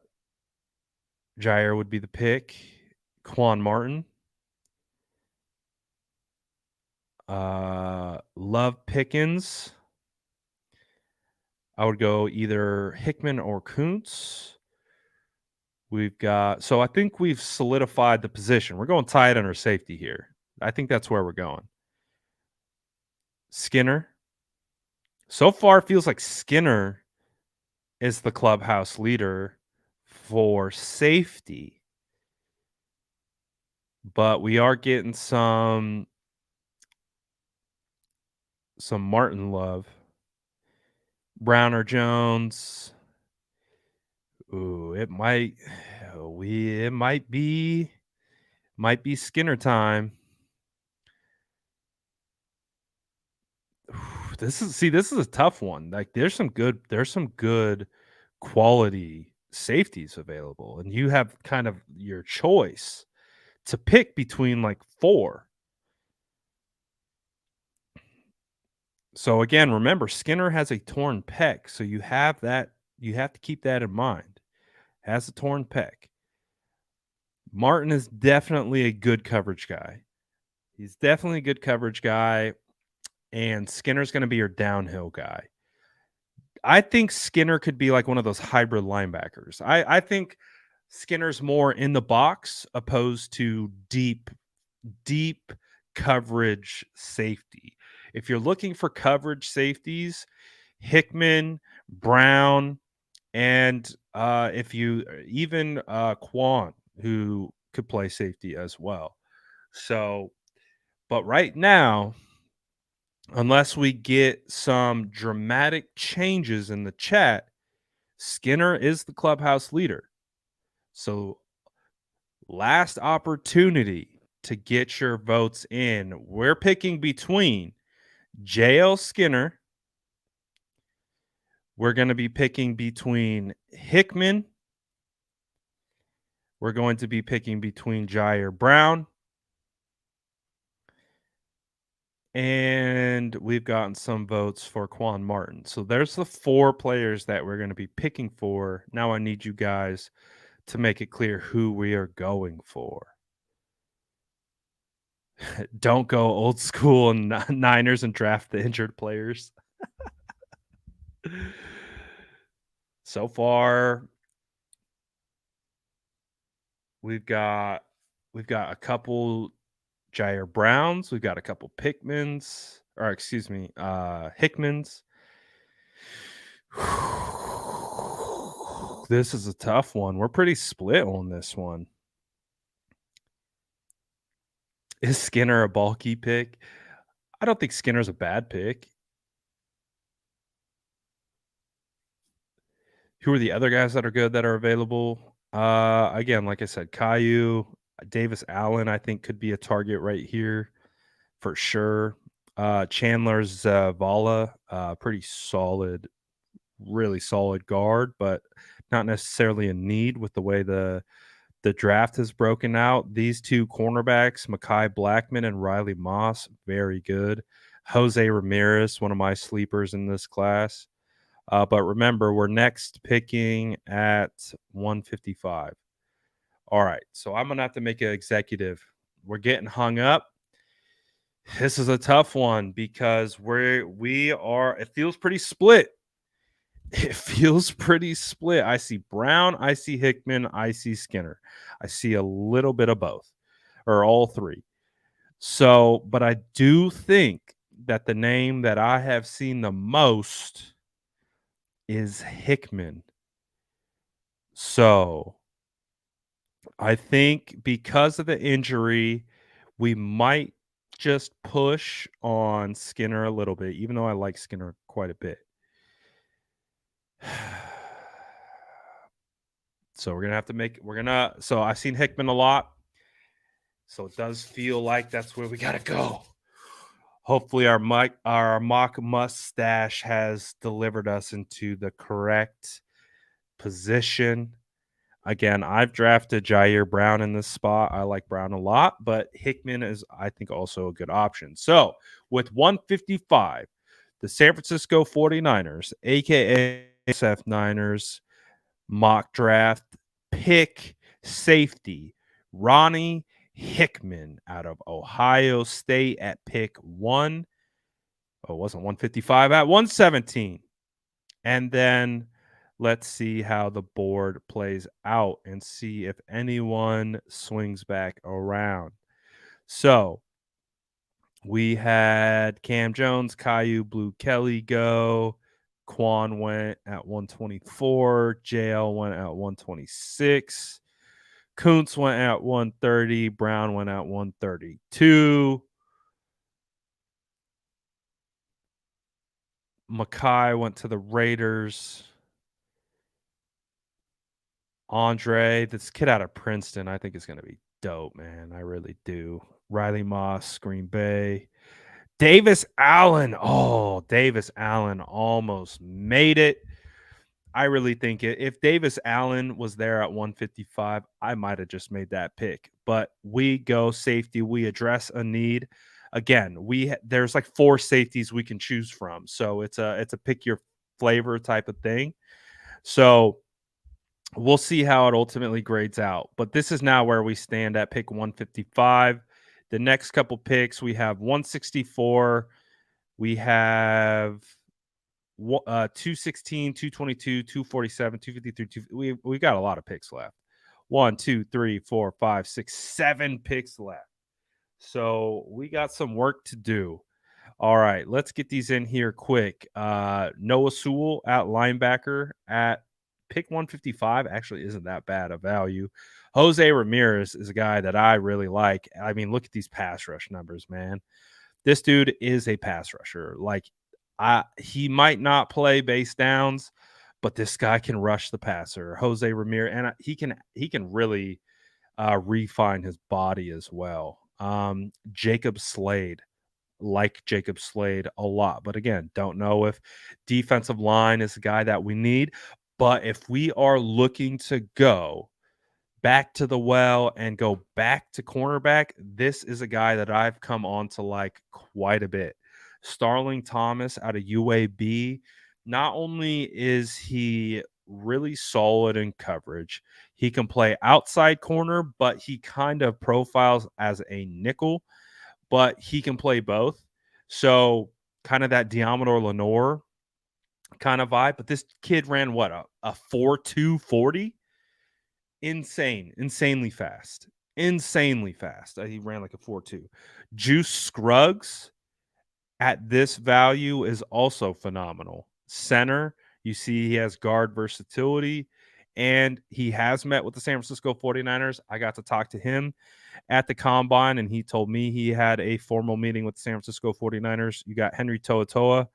would be the pick. Quan Martin. Love Pickens. I would go either Hickman or Kuntz. So I think we've solidified the position. We're going tight end or safety here. I think that's where we're going. Skinner. So far, it feels like Skinner is the clubhouse leader for safety. But we are getting some Martin love. Brown or Jones. Ooh, it might be Skinner time. This is a tough one. Like there's some good quality safeties available, and you have kind of your choice to pick between like 4. So again, remember Skinner has a torn pec, so you have to keep that in mind. Has a torn pec. Martin is definitely a good coverage guy. He's definitely a good coverage guy, and Skinner's going to be your downhill guy. I think Skinner could be like one of those hybrid linebackers. I think Skinner's more in the box opposed to deep coverage safety. If you're looking for coverage safeties, Hickman, Brown, and if you even Quan, who could play safety as well. So, but right now, unless we get some dramatic changes in the chat, Skinner is the clubhouse leader. So, last opportunity to get your votes in. We're picking between JL Skinner. We're going to be picking between Hickman. We're going to be picking between Jair Brown. And we've gotten some votes for Quan Martin. So there's the 4 players that we're gonna be picking for. Now I need you guys to make it clear who we are going for. Don't go old school and Niners and draft the injured players. So far, we've got we've got a couple Jair Browns, we've got a couple Pickmans, or excuse me, Hickmans. This is a tough one. We're pretty split on this one. Is Skinner a bulky pick? I don't think Skinner's a bad pick. Who are the other guys that are good that are available? Again, like I said, Caillou, Davis Allen, I think could be a target right here for sure. Chandler's Vala, pretty solid, really solid guard, but not necessarily a need with the way the draft is broken out. These 2 cornerbacks, Makai Blackman and Riley Moss, very good. Jose Ramirez, one of my sleepers in this class. But remember, we're next picking at 155. All right, so I'm gonna have to make an executive. We're getting hung up. This is a tough one because we are. It feels pretty split. It feels pretty split. I see Brown, I see Hickman, I see Skinner. I see a little bit of both, or all 3. So, but I do think that the name that I have seen the most is Hickman. So, I think because of the injury, we might just push on Skinner a little bit, even though I like Skinner quite a bit. So we're gonna have to make we're gonna so I've seen Hickman a lot. So it does feel like that's where we gotta go. Hopefully our mock mustache has delivered us into the correct position. Again, I've drafted Jair Brown in this spot. I like Brown a lot, but Hickman is, I think, also a good option. So with 155, the San Francisco 49ers, aka SF Niners, mock draft pick safety Ronnie Hickman out of Ohio State at pick 1. Oh, it wasn't 155, at 117. And then let's see how the board plays out and see if anyone swings back around. So we had Cam Jones, Caillou, Blue Kelly go. Quan went at 124. JL went at 126. Kuntz went at 130. Brown went at 132. Mackay went to the Raiders. Andre, this kid out of Princeton, I think is going to be dope, man. I really do. Riley Moss, Green Bay. Davis Allen. Oh, Davis Allen almost made it. I really think if Davis Allen was there at 155, I might have just made that pick. But we go safety. We address a need. Again, there's like 4 safeties we can choose from. So it's a pick your flavor type of thing. So we'll see how it ultimately grades out. But this is now where we stand at pick 155. The next couple picks, we have 164. We have 216, 222, 247, 253. We got a lot of picks left. 1, 2, 3, 4, 5, 6, 7 picks left. So we got some work to do. All right, let's get these in here quick. Noah Sewell at linebacker at pick 155 actually isn't that bad a value. Jose Ramirez is a guy that I really like. I mean, look at these pass rush numbers, man. This dude is a pass rusher. Like, he might not play base downs, but this guy can rush the passer. Jose Ramirez, and he can really refine his body as well. Jacob Slade, like Jacob Slade a lot, but again, don't know if defensive line is the guy that we need. But if we are looking to go back to the well and go back to cornerback, this is a guy that I've come on to like quite a bit. Starling Thomas out of UAB. Not only is he really solid in coverage, he can play outside corner, but he kind of profiles as a nickel, but he can play both. So kind of that Diamador Lenore kind of vibe. But this kid ran what a 4.240. Insanely fast. Insanely fast. He ran like a 4.2. Juice Scruggs at this value is also phenomenal. Center, you see he has guard versatility, and he has met with the San Francisco 49ers. I got to talk to him at the combine, and he told me he had a formal meeting with the San Francisco 49ers. You got Henry To'oTo'o,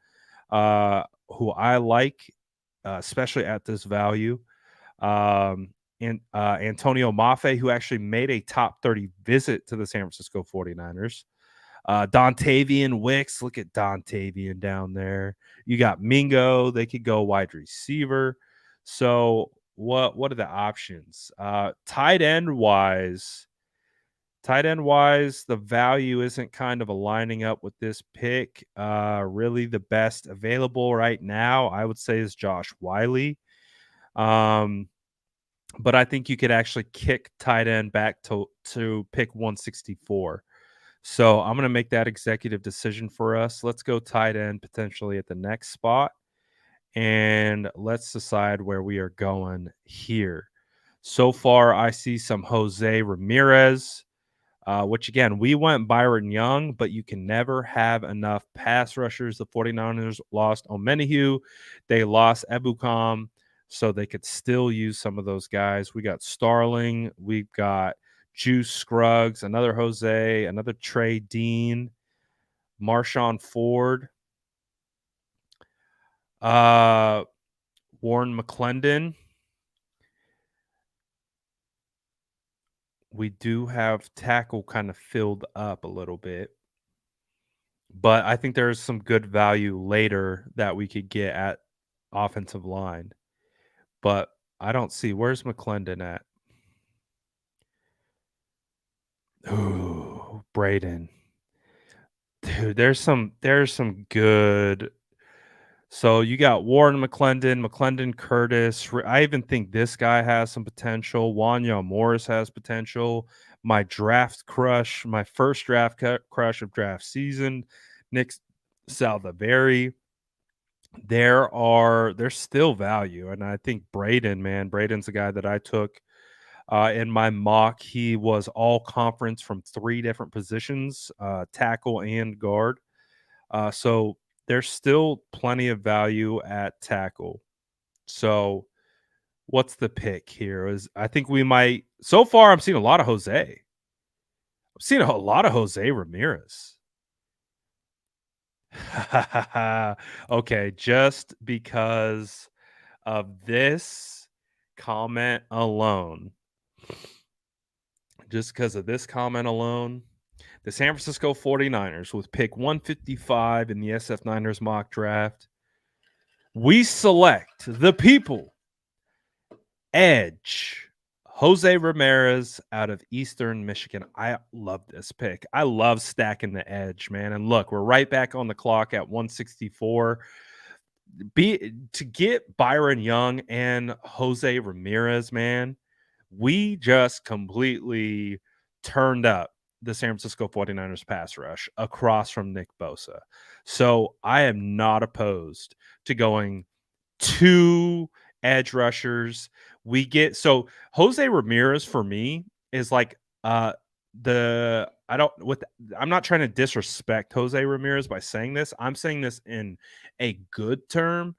who I like, especially at this value. And Antonio Mafe, who actually made a top 30 visit to the San Francisco 49ers. Dontavian Wicks, look at Dontavian down there. You got Mingo, they could go wide receiver. So what are the options? Tight end wise, the value isn't kind of aligning up with this pick. Really the best available right now, I would say, is Josh Wiley. But I think you could actually kick tight end back to pick 164. So I'm going to make that executive decision for us. Let's go tight end potentially at the next spot. And let's decide where we are going here. So far, I see some Jose Ramirez, which again, we went Byron Young, but you can never have enough pass rushers. The 49ers lost Omenihu. They lost Ebukam, so they could still use some of those guys. We got Starling. We've got Juice Scruggs, another Jose, another Trey Dean, Marshawn Ford, Warren McClendon. We do have tackle kind of filled up a little bit, but I think there's some good value later that we could get at offensive line. But I don't see, where's McClendon at? Ooh, Braden. Dude, there's some good. So you got Warren McClendon Curtis. I even think this guy has some potential. Wanya Morris has potential. My draft crush, my first draft crush of draft season, Nick Salveri. There's still value, and I think Braden's a guy that I took in my mock. He was all conference from 3 different positions, tackle and guard. So there's still plenty of value at tackle. So what's the pick here? I think we might. So far, I'm seeing a lot of Jose. I'm seeing a lot of Jose Ramirez. Okay, just because of this comment alone. Just because of this comment alone, the San Francisco 49ers with pick 155 in the SF Niners mock draft, we select the people edge Jose Ramirez out of Eastern Michigan. I love this pick. I love stacking the edge, man. And look, we're right back on the clock at 164. To get Byron Young and Jose Ramirez, man, we just completely turned up the San Francisco 49ers pass rush across from Nick Bosa. So I am not opposed to going 2 edge rushers. Jose Ramirez for me is like I'm not trying to disrespect Jose Ramirez by saying this. I'm saying this in a good term.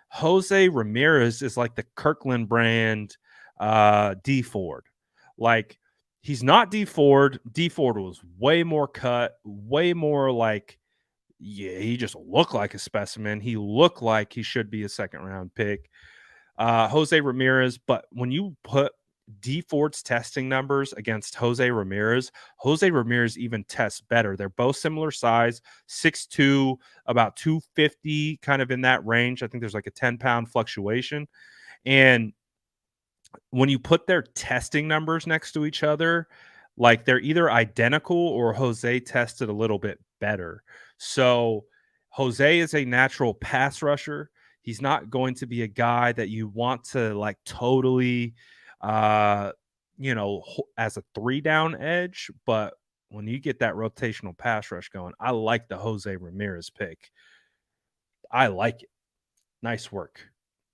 Jose Ramirez is like the Kirkland brand D Ford. Like, he's not D Ford. D Ford was way more cut, way more like, yeah, he just looked like a specimen. He looked like he should be a second round pick. Jose Ramirez, but when you put D Ford's testing numbers against Jose Ramirez even tests better. They're both similar size, 6'2", about 250, kind of in that range. I think there's like a 10-pound fluctuation. And when you put their testing numbers next to each other, like they're either identical or Jose tested a little bit better. So Jose is a natural pass rusher. He's not going to be a guy that you want to like totally, uh, as a three down edge. But when you get that rotational pass rush going, I like the Jose Ramirez pick. I like it. Nice work.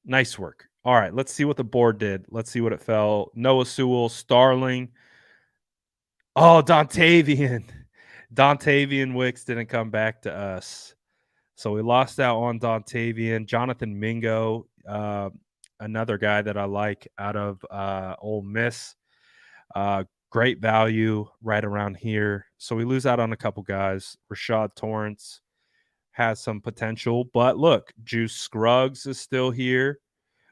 Nice work. All right, let's see what the board did. Let's see what it fell. Noah Sewell, Starling. Oh, Dontavian. Dontavian Wicks didn't come back to us. So we lost out on Dontavian. Jonathan Mingo, another guy that I like out of Ole Miss. Great value right around here. So we lose out on a couple guys. Rashad Torrance has some potential. But look, Juice Scruggs is still here.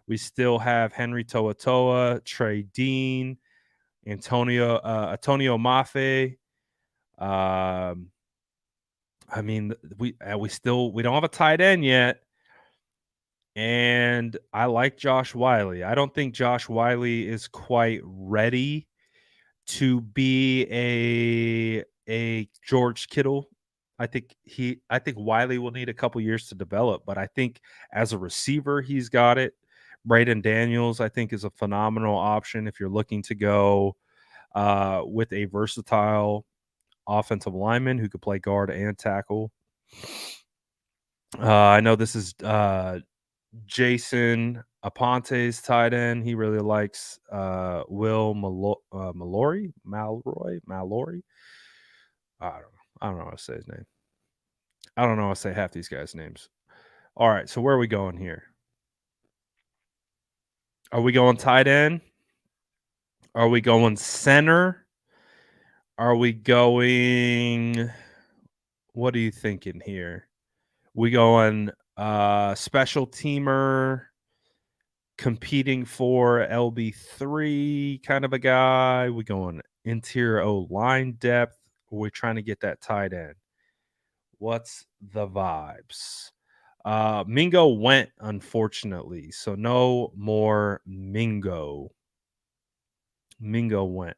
We still have Henry Toa, Trey Dean, Antonio Mafe. I mean, we don't have a tight end yet, and I like Josh Wiley. I don't think Josh Wiley is quite ready to be a George Kittle. I think Wiley will need a couple years to develop, but I think as a receiver, he's got it. Braden Daniels, I think, is a phenomenal option if you're looking to go with a versatile offensive lineman who could play guard and tackle. I know this is Jason Aponte's tight end. He really likes Will Mallory. I don't know how to say his name. I don't know how to say half these guys' names. All right, so where are we going here? Are we going tight end? Are we going center? Are we going? What are you thinking here? We going special teamer, competing for LB3 kind of a guy? We going interior O line depth? Or we trying to get that tight end? What's the vibes? Mingo went, unfortunately, so no more Mingo. Mingo went.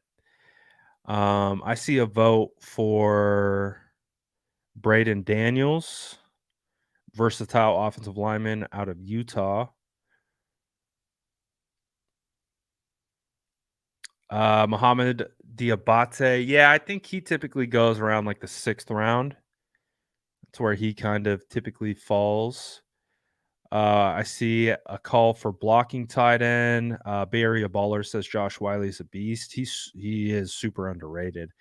I see a vote for Braden Daniels, versatile offensive lineman out of Utah. Mohamed Diabate. Yeah, I think he typically goes around like the 6th round. That's where he kind of typically falls. I see a call for blocking tight end. Bay Area Baller says Josh Wiley's a beast. He is super underrated.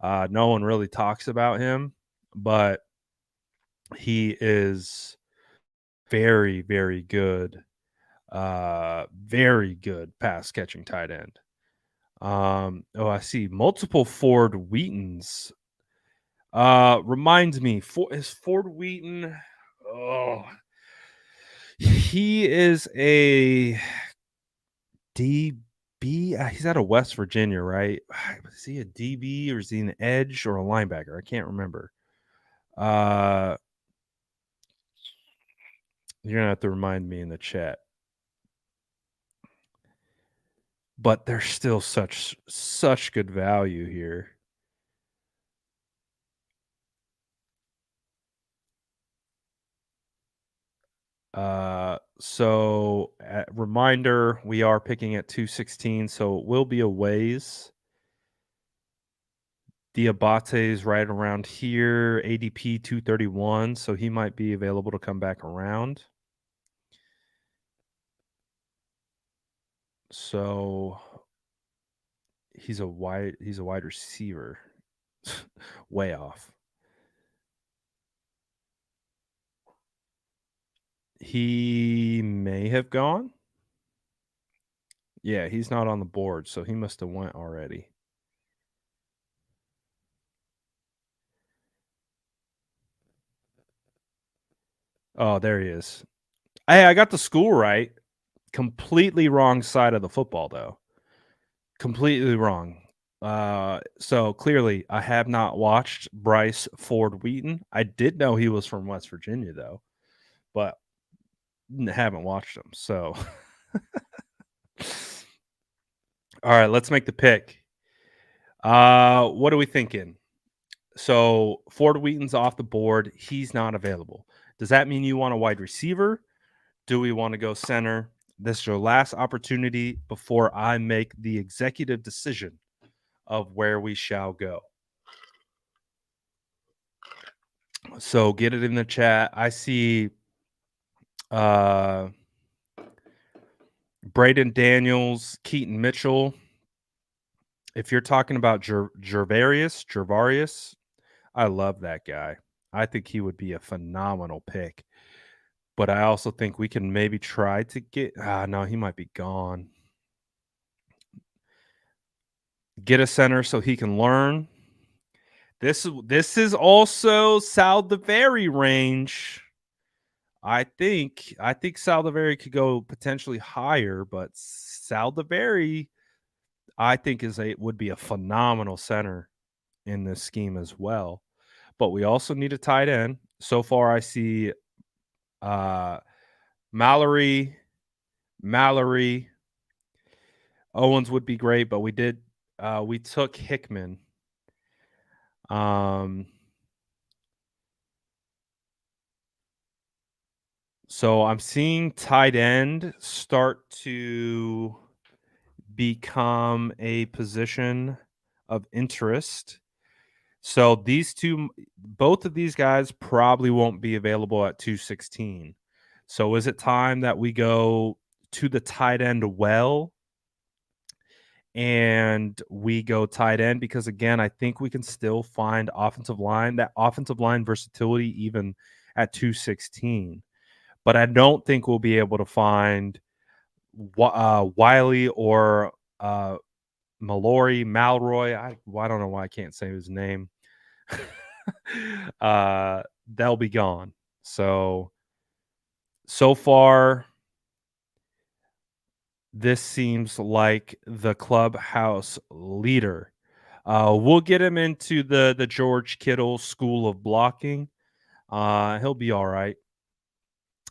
No one really talks about him, but he is very, very good. Very good pass catching tight end. I see multiple Ford Wheatons. Reminds me, is Ford Wheaton? Oh, he is a DB. He's out of West Virginia, right? Is he a DB or is he an edge or a linebacker? I can't remember. You're gonna have to remind me in the chat. But there's still such good value here. So reminder, we are picking at 216, so it will be a ways. Diabate is right around here, ADP 231, so he might be available to come back around. So he's a wide receiver. Way off. He may have gone. Yeah, he's not on the board, so he must have went already. Oh, there he is. Hey, I got the school right. Completely wrong side of the football, though. Completely wrong. So clearly, I have not watched Bryce Ford Wheaton. I did know he was from West Virginia, though, but haven't watched him. So All right, let's make the pick. What are we thinking? So Ford Wheaton's off the board. He's not available. Does that mean you want a wide receiver? Do we want to go center? This is your last opportunity before I make the executive decision of where we shall go. So get it in the chat. I see uh Braden Daniels, Keaton Mitchell. If you're talking about Gervarius, I love that guy. I think he would be a phenomenal pick. But I also think we can maybe try to get no, he might be gone. Get a center so he can learn. This is also Saldivari range. I think Saldivari could go potentially higher, but Saldivari I think would be a phenomenal center in this scheme as well. But we also need a tight end. So far I see Mallory, Owens would be great, but we took Hickman. So I'm seeing tight end start to become a position of interest. So both of these guys probably won't be available at 216. So is it time that we go to the tight end well and we go tight end? Because again, I think we can still find offensive line versatility even at 216. But I don't think we'll be able to find Wiley or Malroy. I don't know why I can't say his name. They'll be gone. So far, this seems like the clubhouse leader. We'll get him into the George Kittle school of blocking. He'll be all right.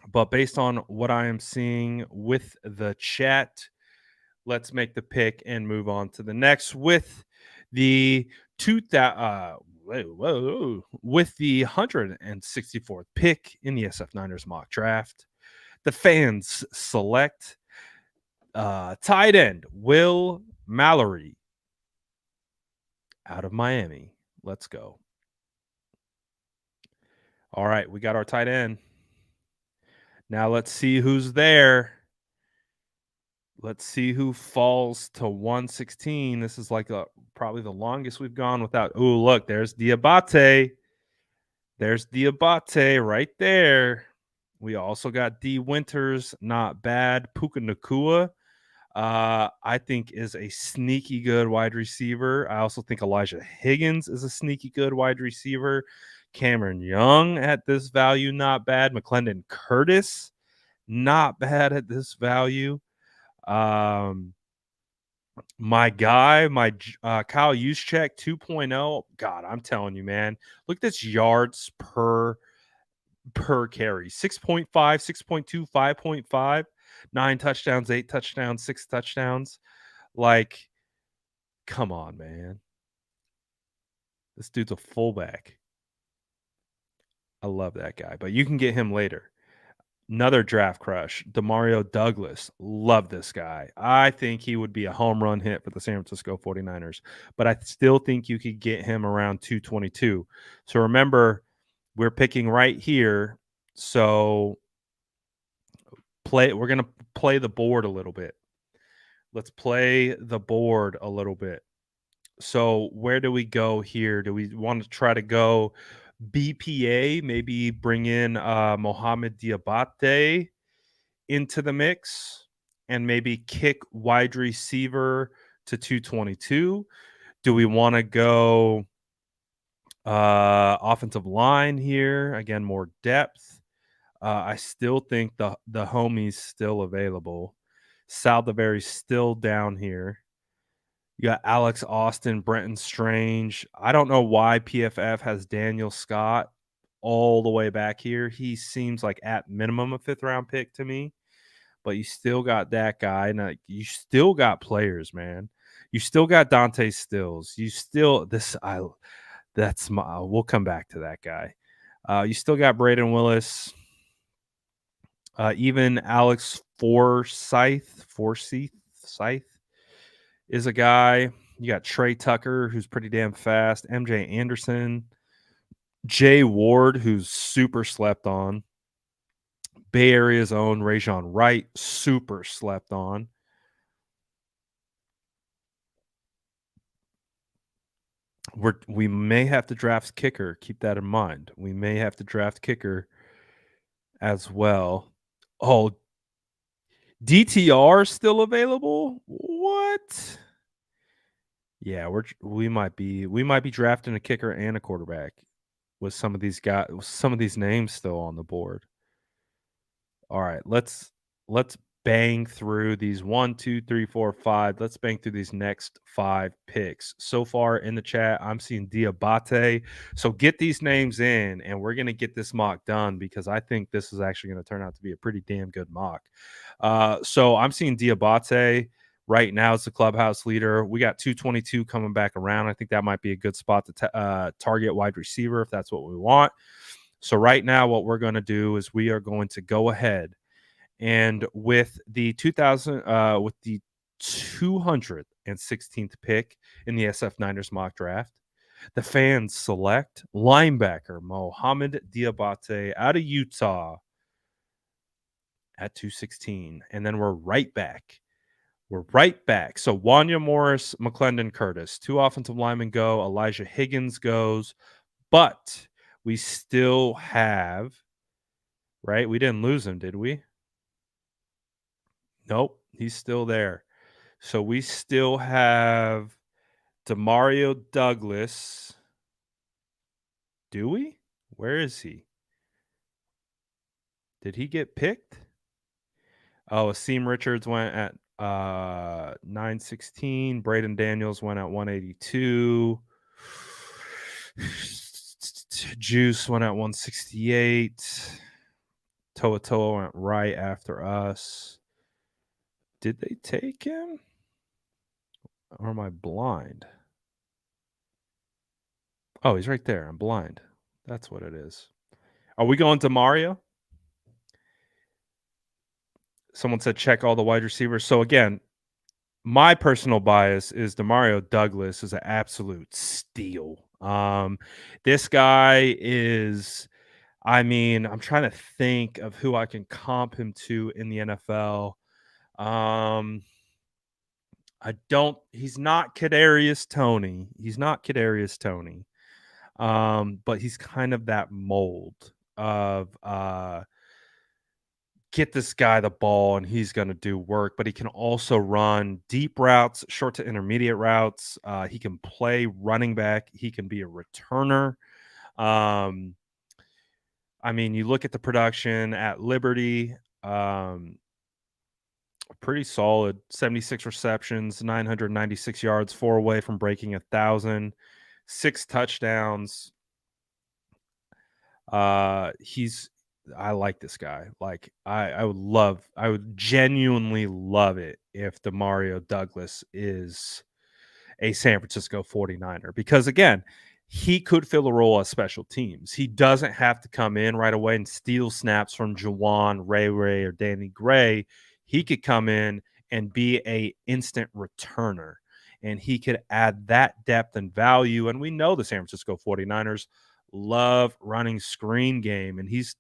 But based on what I am seeing with the chat, let's make the pick and move on to the next with the 164th pick in the SF Niners mock draft. The fans select tight end Will Mallory out of Miami. Let's go. All right, we got our tight end. Now let's see who's there. Let's see who falls to 116. This is like probably the longest we've gone without. Oh, look, there's Diabate. There's Diabate right there. We also got D Winters, not bad. Puka Nakua, I think is a sneaky good wide receiver. I also think Elijah Higgins is a sneaky good wide receiver. Cameron Young at this value, not bad. McClendon Curtis, not bad at this value. My guy, Kyle Juszczyk 2.0. God, I'm telling you, man. Look at this yards per carry. 6.5, 6.2, 5.5, 9 touchdowns, 8 touchdowns, 6 touchdowns. Like, come on, man. This dude's a fullback. I love that guy, but you can get him later. Another draft crush, Demario Douglas. Love this guy. I think he would be a home run hit for the San Francisco 49ers, but I still think you could get him around 222. So remember, we're picking right here. So we're going to play the board a little bit. Let's play the board a little bit. So where do we go here? Do we want to try to go BPA, maybe bring in Mohamed Diabate into the mix and maybe kick wide receiver to 222? Do we want to go offensive line here? Again, more depth. I still think the homie's still available. Saldivary's still down here. You got Alex Austin, Brenton Strange. I don't know why PFF has Daniel Scott all the way back here. He seems like at minimum a 5th round pick to me, but you still got that guy. And you still got players, man. You still got Dante Stills. You still this I that's my we'll come back to that guy. You still got Braden Willis, even Alex Forsyth is a guy. You got Trey Tucker, who's pretty damn fast. MJ Anderson, Jay Ward, who's super slept on. Bay Area's own Rajon Wright, super slept on. We may have to draft kicker. Keep that in mind. We may have to draft kicker as well. Oh, DTR still available? What? Yeah, we might be drafting a kicker and a quarterback with some of these guys, some of these names still on the board. All right, let's bang through these 1, 2, 3, 4, 5. Let's bang through these next 5 picks. So far in the chat, I'm seeing Diabate. So get these names in, and we're gonna get this mock done because I think this is actually gonna turn out to be a pretty damn good mock. So I'm seeing Diabate right now as the clubhouse leader. We got 222 coming back around. I think that might be a good spot to target wide receiver if that's what we want. So right now, what we're going to do is we are going to go ahead and with the 216th pick in the SF Niners mock draft, the fans select linebacker Mohamed Diabate out of Utah at 216, and then we're right back. So Wanya Morris, McClendon Curtis, 2 offensive linemen go. Elijah Higgins goes, but we still have, right? We didn't lose him, did we? Nope, he's still there. So we still have Demario Douglas. Do we? Where is he? Did he get picked? Oh, Asim Richards went at 916. Braden Daniels went at 182. Juice went at 168. Toa went right after us. Did they take him? Or am I blind? Oh, he's right there. I'm blind. That's what it is. Are we going to Mario? Someone said check all the wide receivers. So again, my personal bias is Demario Douglas is an absolute steal. This guy is, I mean, I'm trying to think of who I can comp him to in the NFL. He's not Kadarius Toney. But he's kind of that mold of get this guy the ball and he's going to do work, but he can also run deep routes, short to intermediate routes. He can play running back. He can be a returner. I mean, you look at the production at Liberty, pretty solid, 76 receptions, 996 yards, 4 away from breaking 1,000, 6 touchdowns. I like this guy. Like I would genuinely love it if Demario Douglas is a San Francisco 49er because again, he could fill a role as special teams. He doesn't have to come in right away and steal snaps from Juwan, Ray, or Danny Gray. He could come in and be a instant returner, and he could add that depth and value. And we know the San Francisco 49ers love running screen game, and he's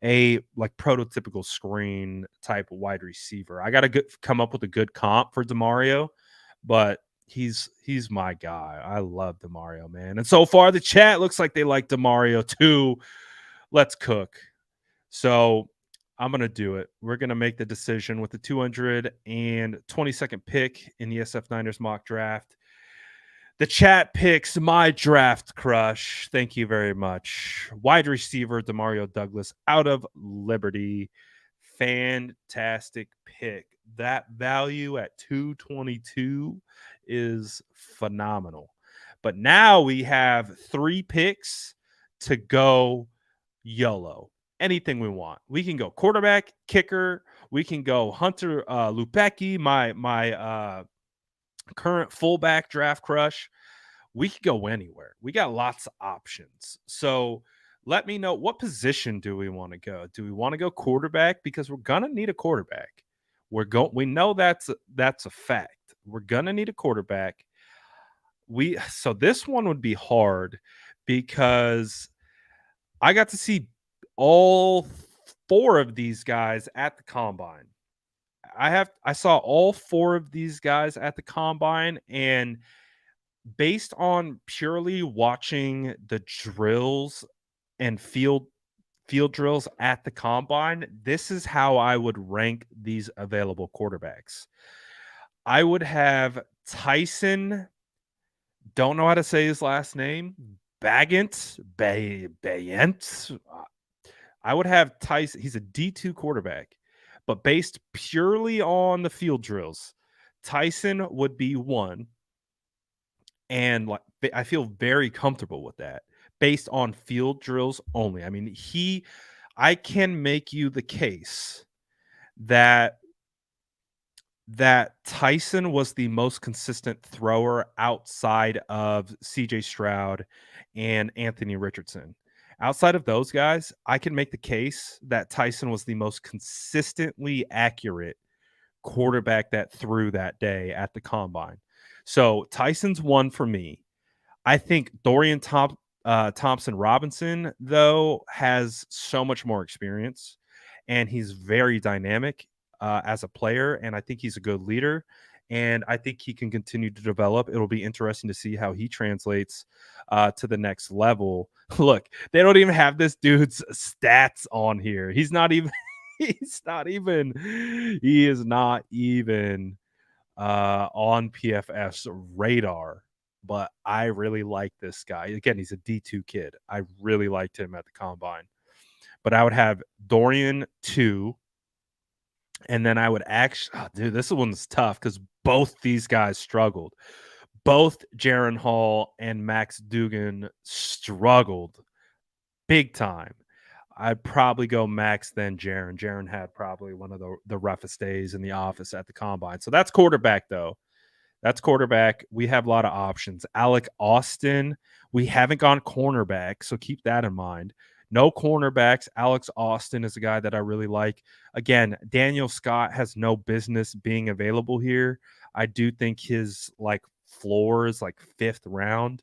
a like prototypical screen type of wide receiver. I got to come up with a good comp for Demario, but he's my guy. I love Demario, man. And so far the chat looks like they like Demario too. Let's cook. So I'm going to do it. We're going to make the decision with the 222nd pick in the SF Niners mock draft. The chat picks my draft crush. Thank you very much. Wide receiver Demario Douglas out of Liberty. Fantastic pick. That value at 222 is phenomenal. But now we have 3 picks to go YOLO. Anything we want. We can go quarterback, kicker. We can go Hunter Lupecki, my Current fullback draft crush, we could go anywhere. We got lots of options. So let me know, what position do we want to go? Do we want to go quarterback? Because we're gonna need a quarterback. We know that's a fact. We're gonna need a quarterback. So this one would be hard because I got to see all four of these guys at the combine. I saw all four of these guys at the combine, and based on purely watching the drills and field drills at the combine, this is how I would rank these available quarterbacks. I would have Tyson, don't know how to say his last name, Bayent. I would have Tyson. He's a D2 quarterback, but based purely on the field drills, Tyson would be one. And like, I feel very comfortable with that based on field drills only. I mean, I can make you the case that Tyson was the most consistent thrower outside of CJ Stroud and Anthony Richardson. Outside of those guys, I can make the case that Tyson was the most consistently accurate quarterback that threw that day at the combine. So Tyson's one for me. I think Thompson Robinson, though, has so much more experience, and he's very dynamic as a player, and I think he's a good leader, and I think he can continue to develop. It'll be interesting to see how he translates to the next level. Look, they don't even have this dude's stats on here. He's not even. He's not even. He is not even on PFF's radar. But I really like this guy. Again, he's a D2 kid. I really liked him at the combine. But I would have Dorian 2. And then I would actually, dude, this one's tough because both these guys struggled. Both Jaron Hall and Max Dugan struggled big time. I'd probably go Max then Jaron. Jaron had probably one of the roughest days in the office at the combine. So that's quarterback, though. That's quarterback. We have a lot of options. Alec Austin, we haven't gone cornerback, so keep that in mind. No cornerbacks. Alex Austin is a guy that I really like. Again, Daniel Scott has no business being available here. I do think his floor is like 5th round,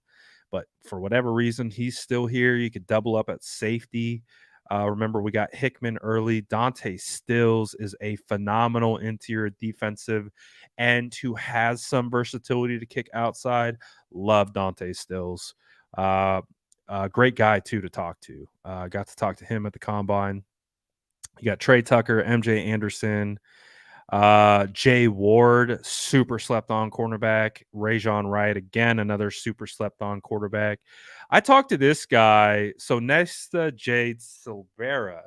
but for whatever reason, he's still here. You could double up at safety. Remember, we got Hickman early. Dante Stills is a phenomenal interior defensive end who has some versatility to kick outside. Love Dante Stills. Great guy, too, to talk to. Got to talk to him at the combine. You got Trey Tucker, MJ Anderson, Jay Ward, super slept on cornerback. Rajon Wright, again, another super slept on quarterback. I talked to this guy. So Nesta Jade Silvera,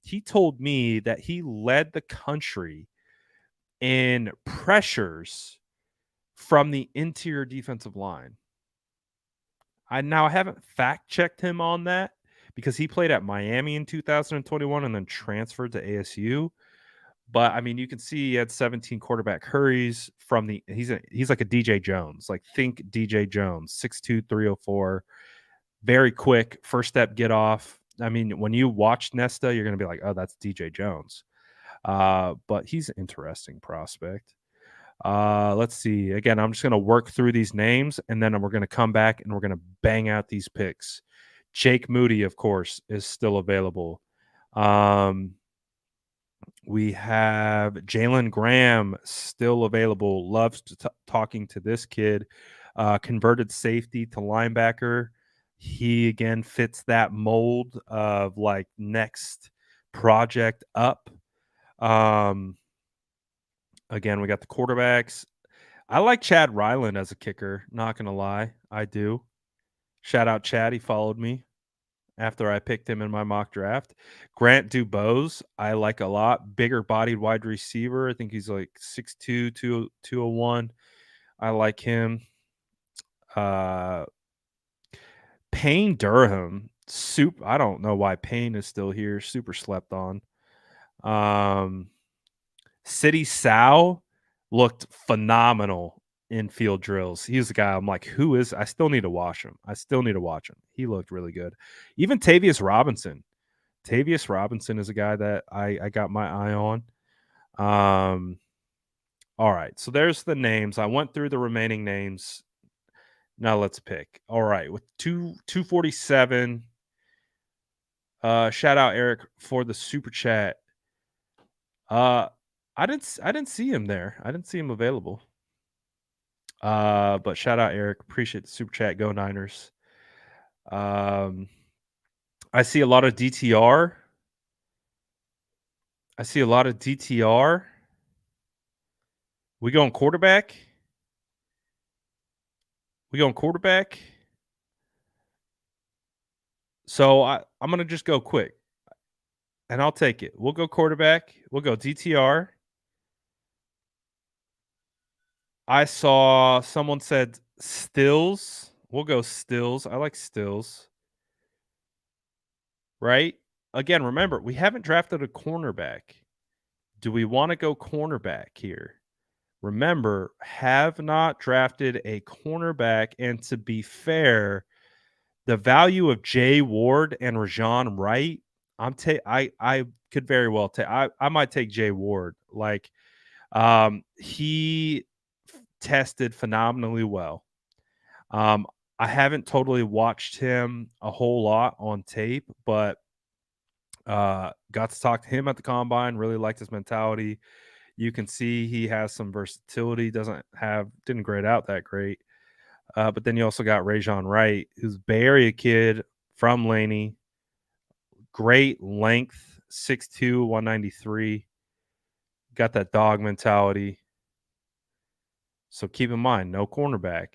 he told me that he led the country in pressures from the interior defensive line. I haven't fact checked him on that because he played at Miami in 2021 and then transferred to ASU. But I mean, you can see he had 17 quarterback hurries from he's like a DJ Jones. Like, think DJ Jones, 6'2", 304, very quick, first step get off. I mean, when you watch Nesta, you're gonna be like, oh, that's DJ Jones. But he's an interesting prospect. Let's see. Again, I'm just gonna work through these names and then we're gonna come back and we're gonna bang out these picks. Jake Moody, of course, is still available. We have Jalen Graham still available. Loves talking to this kid. Converted safety to linebacker. He, again, fits that mold of next project up. Again, we got the quarterbacks. I like Chad Ryland as a kicker. Not going to lie. I do. Shout out Chad. He followed me after I picked him in my mock draft. Grant Dubose, I like a lot. Bigger bodied wide receiver. I think he's like 6'2", 201. I like him. Payne Durham. I don't know why Payne is still here. Super slept on. City Sow. looked phenomenal in field drills. He's the guy I'm like, who is I still need to watch him. I still need to watch him. He looked really good. Even Tavius Robinson. Tavius Robinson is a guy that I got my eye on. All right. So there's the names. I went through the remaining names. Now let's pick. All right. With 247. Shout out Eric for the super chat. I didn't see him there. I didn't see him available. But shout out Eric. Appreciate the super chat. Go Niners. I see a lot of DTR. We going quarterback? So I'm gonna just go quick. And I'll take it. We'll go quarterback. We'll go DTR. I saw someone said Stills. We'll go Stills. I like Stills. Right? Again, remember, we haven't drafted a cornerback. Do we want to go cornerback here? Remember, have not drafted a cornerback. And to be fair, the value of Jay Ward and Rajon Wright, I could very well take. I might take Jay Ward. Like, he tested phenomenally well. I haven't totally watched him a whole lot on tape, but got to talk to him at the combine. Really liked his mentality. You can see he has some versatility. Didn't grade out that great. But then you also got Rajon Wright, who's Bay Area kid from Laney. Great length, 6'2", 193. Got that dog mentality. So keep in mind, no cornerback.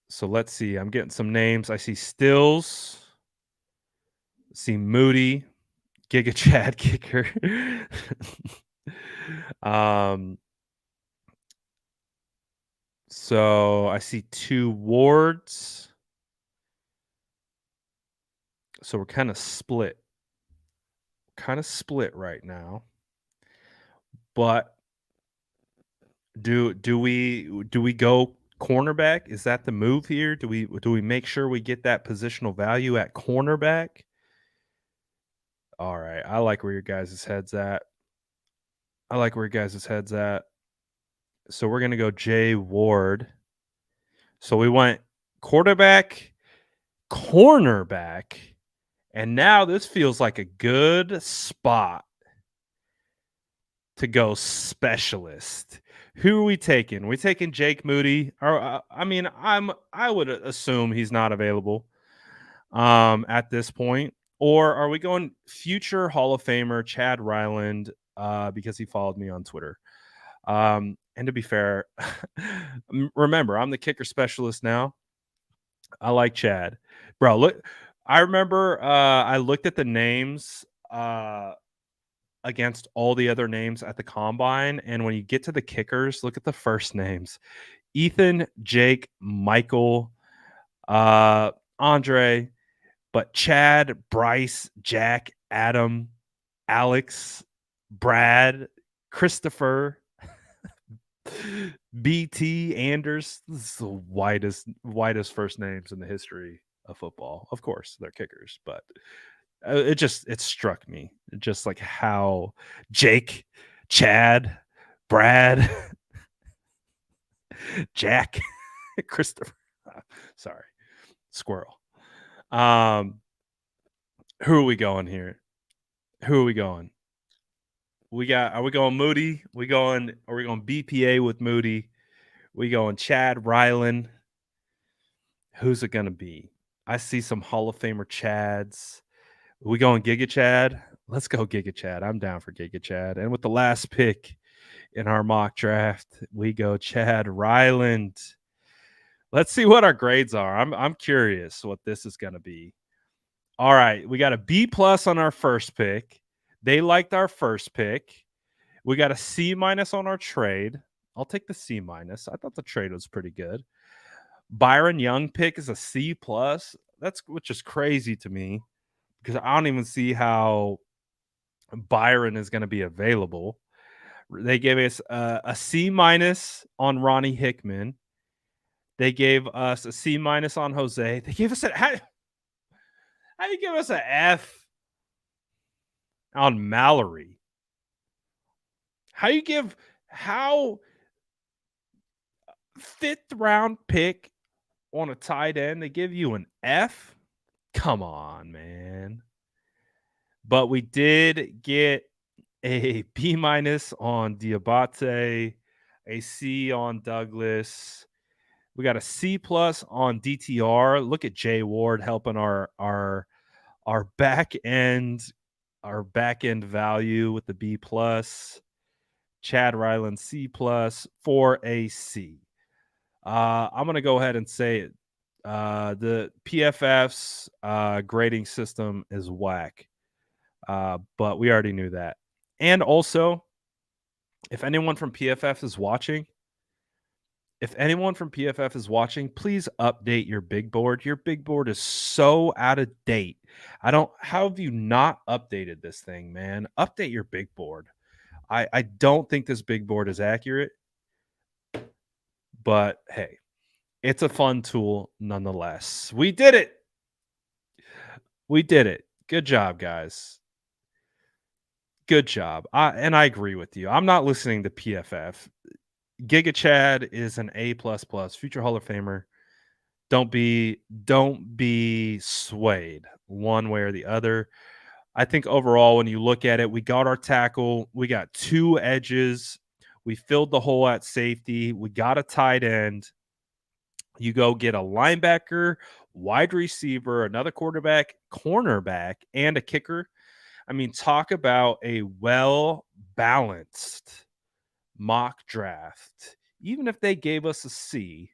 So let's see. I'm getting some names. I see Stills. See Moody. Giga Chad kicker. So I see 2 Wards. So we're kind of split. Right now. But do we go cornerback? Is that the move here? Do we make sure we get that positional value at cornerback? All right. I like where your guys' heads at. So we're gonna go Jay Ward. So we went quarterback, cornerback, and now this feels like a good spot to go specialist. Who are we taking? We taking Jake Moody? Or I would assume he's not available at this point. Or are we going future Hall of Famer Chad Ryland because he followed me on Twitter? And to be fair, remember, I'm the kicker specialist now. I like Chad. Bro, look, I remember I looked at the names against all the other names at the combine. And when you get to the kickers, look at the first names: Ethan, Jake, Michael, Andre, but Chad, Bryce, Jack, Adam, Alex, Brad, Christopher, BT, Anders. This is the widest first names in the history of football. Of course, they're kickers, but it struck me just like how Jake, Chad, Brad, Jack, Christopher. Sorry, squirrel. Who are we going here? Are we going Moody? Are we going BPA with Moody? We going Chad Ryland? Who's it gonna be? I see some Hall of Famer Chads. Are we going Giga Chad? Let's go Giga Chad. I'm down for Giga Chad. And with the last pick in our mock draft, we go Chad Ryland. Let's see what our grades are. I'm curious what this is gonna be. All right, we got a B+ on our first pick. They liked our first pick. We got a C- on our trade. I'll take the C-. I thought the trade was pretty good. Byron Young pick is a C+. Which is crazy to me because I don't even see how Byron is going to be available. They gave us a C minus on Ronnie Hickman. They gave us a C minus on Jose. They gave us how do you give us an F on Mallory? How you give how fifth round pick on a tight end? They give you an F? Come on, man. But we did get a B minus on Diabate, a C on Douglas. We got a C plus on DTR. Look at Jay Ward helping our back end value with the B plus. Chad Ryland C plus for a C. I'm gonna go ahead and say it. The PFF's grading system is whack, but we already knew that. And also, if anyone from PFF is watching, please update your big board. Your big board is so out of date. How have you not updated this thing, man? Update your big board. I don't think this big board is accurate, but hey, it's a fun tool nonetheless. We did it. We did it. Good job, guys. Good job. I agree with you. I'm not listening to PFF. Giga Chad is an A plus plus future Hall of Famer. Don't be swayed one way or the other. I think overall, when you look at it, we got our tackle, we got 2 edges, we filled the hole at safety, we got a tight end. You go get a linebacker, wide receiver, another quarterback, cornerback, and a kicker. I mean, talk about a well balanced mock draft. Even if they gave us a C,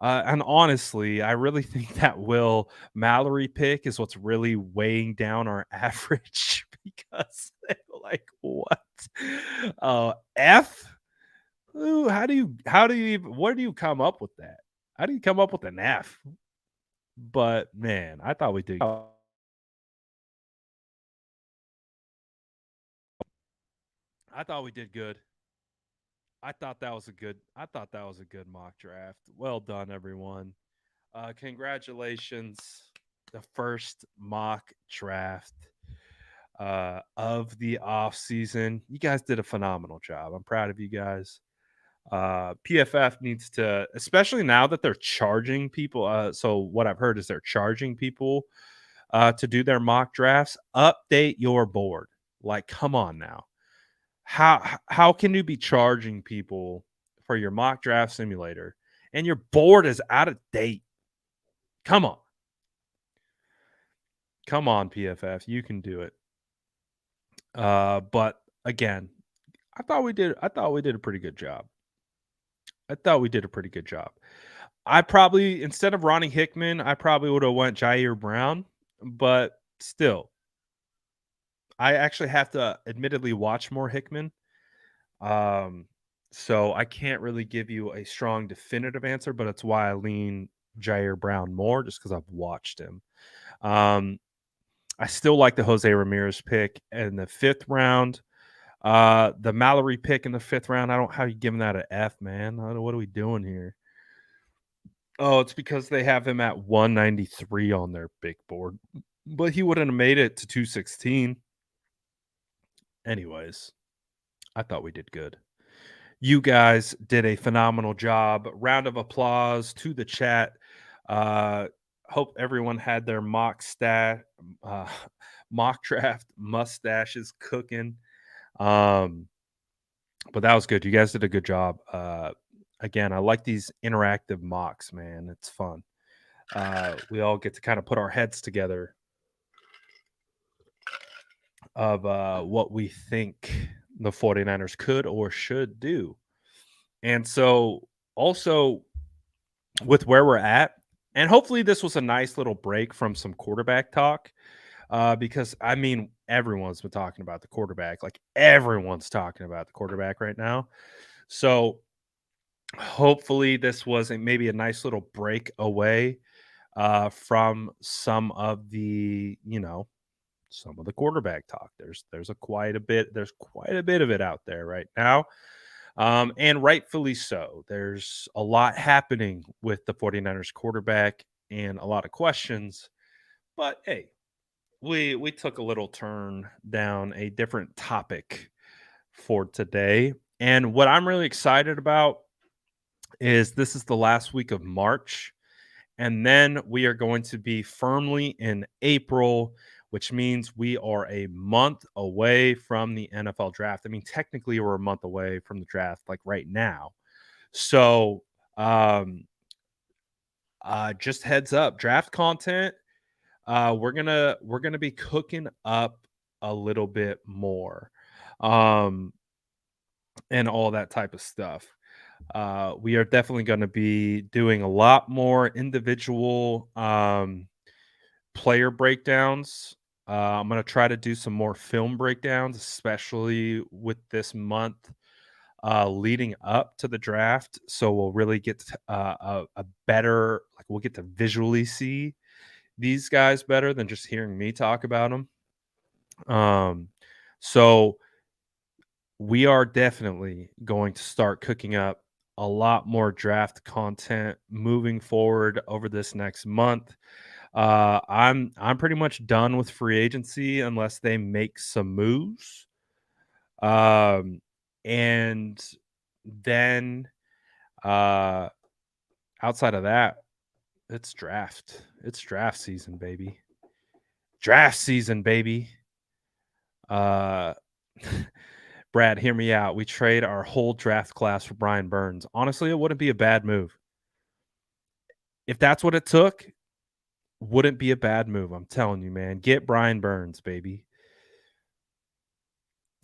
and honestly, I really think that Will Mallory pick is what's really weighing down our average because they're like, what? F? Ooh, how do you even where do you come up with that? How do you come up with an F? But man, I thought we did good. I thought that was a good mock draft. Well done, everyone. Congratulations. The first mock draft of the off season. You guys did a phenomenal job. I'm proud of you guys. PFF needs to, especially now that they're charging people. So what I've heard is they're charging people to do their mock drafts. Update your board. Like, come on now. How can you be charging people for your mock draft simulator and your board is out of date? Come on. Come on, PFF. You can do it. But again, I thought we did a pretty good job. I probably instead of Ronnie Hickman, I probably would have went Jair Brown, but still, I actually have to admittedly watch more Hickman. So I can't really give you a strong definitive answer, but it's why I lean Jair Brown more just because I've watched him. I still like the Jose Ramirez pick in the 5th round. The Mallory pick in the 5th round, I don't how you giving that an F, man. What are we doing here? Oh, it's because they have him at 193 on their big board. But he wouldn't have made it to 216. Anyways, I thought we did good. You guys did a phenomenal job. Round of applause to the chat. Hope everyone had their uh, mock draft mustaches cooking. But that was good. You guys did a good job. Again, I like these interactive mocks, man. It's fun. We all get to kind of put our heads together of what we think the 49ers could or should do. And so also with where we're at, and hopefully this was a nice little break from some quarterback talk. Because I mean, everyone's been talking about the quarterback. Like everyone's talking about the quarterback right now. So hopefully this was maybe a nice little break away from some of the, some of the quarterback talk. There's quite a bit of it out there right now. And rightfully so. There's a lot happening with the 49ers quarterback and a lot of questions. But hey, we took a little turn down a different topic for today. And what I'm really excited about is this is the last week of March. And then we are going to be firmly in April, which means we are a month away from the NFL draft. I mean, technically, we're a month away from the draft, like right now. So, um, just heads up, draft content. We're gonna be cooking up a little bit more, um, and all that type of stuff. We are definitely going to be doing a lot more individual player breakdowns. I'm going to try to do some more film breakdowns, especially with this month leading up to the draft. So we'll really get a better, like, we'll get to visually see these guys better than just hearing me talk about them. So we are definitely going to start cooking up a lot more draft content moving forward over this next month. I'm pretty much done with free agency unless they make some moves. Um, and then uh, outside of that, it's draft. It's draft season, baby. Draft season, baby. Uh, Brad, hear me out. We trade our whole draft class for Brian Burns. Honestly, it wouldn't be a bad move. If that's what it took, wouldn't be a bad move. I'm telling you, man. Get Brian Burns, baby.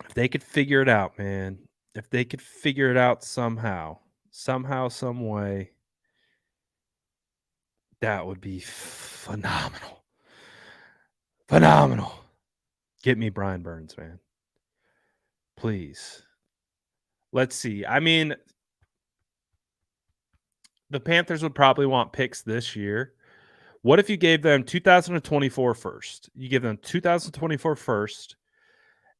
If they could figure it out, man. If they could figure it out somehow, some way, that would be phenomenal. Phenomenal. Get me Brian Burns, man. Please. Let's see. I mean, the Panthers would probably want picks this year. What if you gave them 2024 first? You give them 2024 first,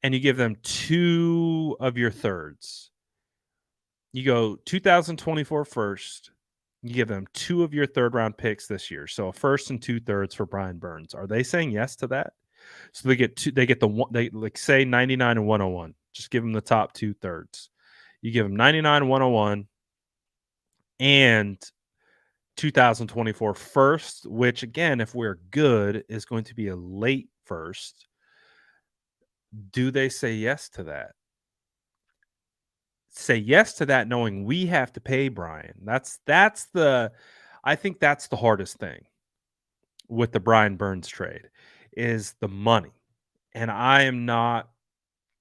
and you give them 2 of your thirds. You go 2024 first. You give them 2 of your third round picks this year. So a first and 2/3 for Brian Burns. Are they saying yes to that? So they get two, they get the one, they like say 99 and 101. Just give them the top 2/3. You give them 99 and 101 and 2024 first, which again, if we're good, is going to be a late first. Do they say yes to that? Say yes to that knowing we have to pay Brian. That's the I think that's the hardest thing with the Brian Burns trade is the money. And I am not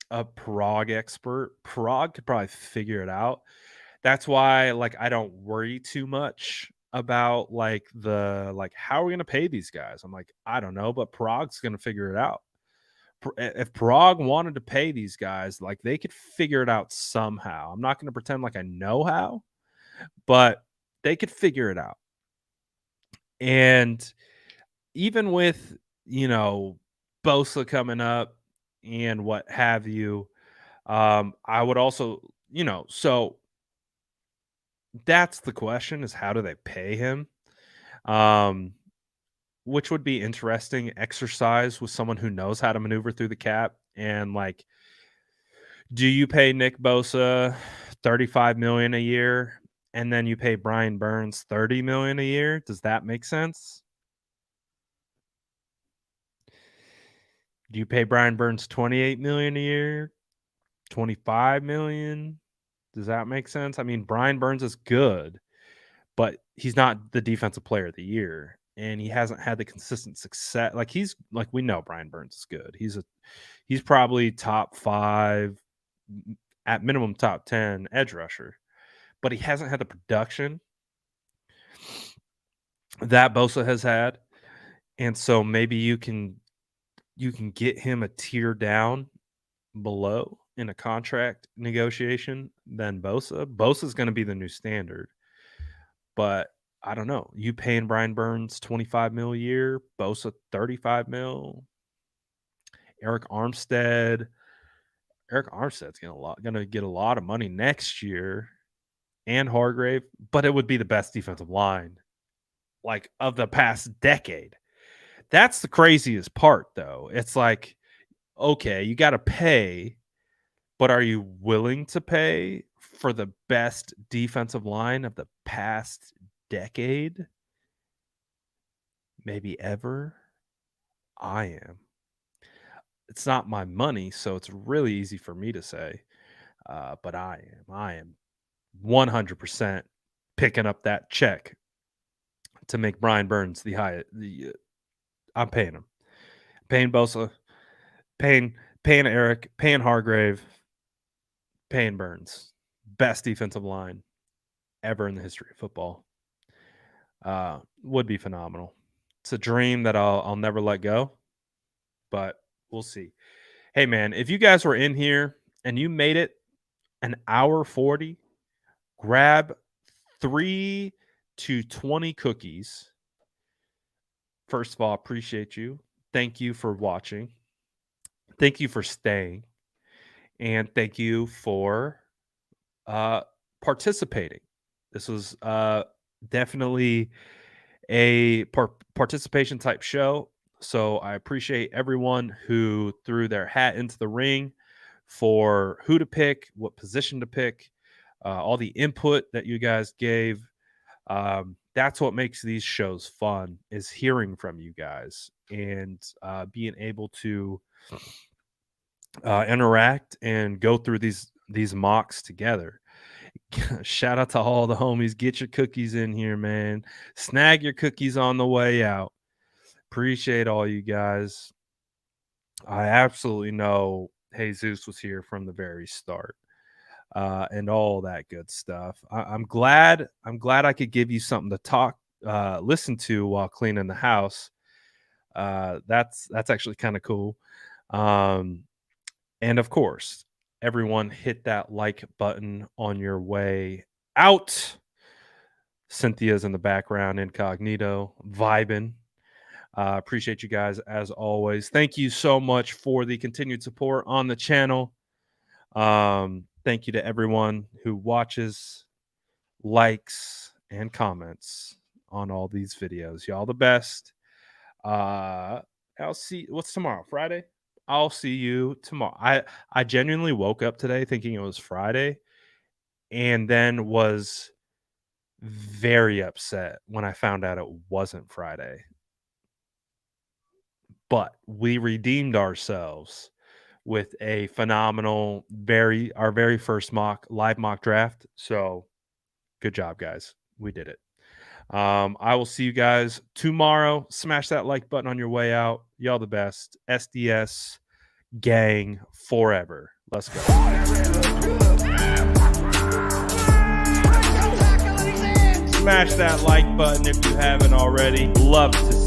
a Prague expert. Prague could probably figure it out. That's why like I don't worry too much about like how are we going to pay these guys? I'm like, I don't know, but Prague's going to figure it out. If Prague wanted to pay these guys, like they could figure it out somehow. I'm not going to pretend like I know how, but they could figure it out. And even with, Bosa coming up and what have you, I would also, so that's the question is how do they pay him? Um, which would be interesting exercise with someone who knows how to maneuver through the cap and like do you pay Nick Bosa 35 million a year and then you pay Brian Burns 30 million a year? Does that make sense? Do you pay Brian Burns 28 million a year? 25 million? Does that make sense? I mean, Brian Burns is good, but he's not the defensive player of the year and he hasn't had the consistent success. Like we know Brian Burns is good. He's probably top 5 at minimum top 10 edge rusher, but he hasn't had the production that Bosa has had. And so maybe you can get him a tier down below in a contract negotiation than Bosa. Bosa's going to be the new standard. But I don't know. You paying Brian Burns 25 mil a year, Bosa 35 mil. Eric Armstead. Eric Armstead's gonna get a lot of money next year, and Hargrave, but it would be the best defensive line, like, of the past decade. That's the craziest part, though. It's like, okay, you got to pay, but are you willing to pay for the best defensive line of the past decade? Maybe ever? I am. It's not my money, so it's really easy for me to say, but I am. I am 100% picking up that check to make Brian Burns the highest. I'm paying him. Paying Bosa, paying Eric, paying Hargrave, paying Burns. Best defensive line ever in the history of football. Would be phenomenal. It's a dream that I'll never let go, but we'll see. Hey, man, if you guys were in here and you made it an hour 40, grab 3 to 20 cookies. First of all, appreciate you. Thank you for watching. Thank you for staying. And thank you for participating. This was definitely a participation type show. So I appreciate everyone who threw their hat into the ring for who to pick, what position to pick, all the input that you guys gave. That's what makes these shows fun, is hearing from you guys and being able to interact and go through these mocks together. Shout out to all the homies. Get your cookies in here, man. Snag your cookies on the way out. Appreciate all you guys. I absolutely know Jesus was here from the very start, and all that good stuff. I'm glad I could give you something to listen to while cleaning the house. That's actually kind of cool. And of course, everyone hit that like button on your way out. Cynthia's in the background, incognito, vibing. Appreciate you guys as always. Thank you so much for the continued support on the channel. Thank you to everyone who watches, likes, and comments on all these videos. Y'all the best. I'll see. What's tomorrow? Friday? I'll see you tomorrow. I genuinely woke up today thinking it was Friday, and then was very upset when I found out it wasn't Friday. But we redeemed ourselves with a phenomenal, our very first live mock draft. So good job, guys. We did it. I will see you guys tomorrow. Smash that like button on your way out. Y'all the best. SDS gang forever. Let's go. Smash that like button if you haven't already. Love to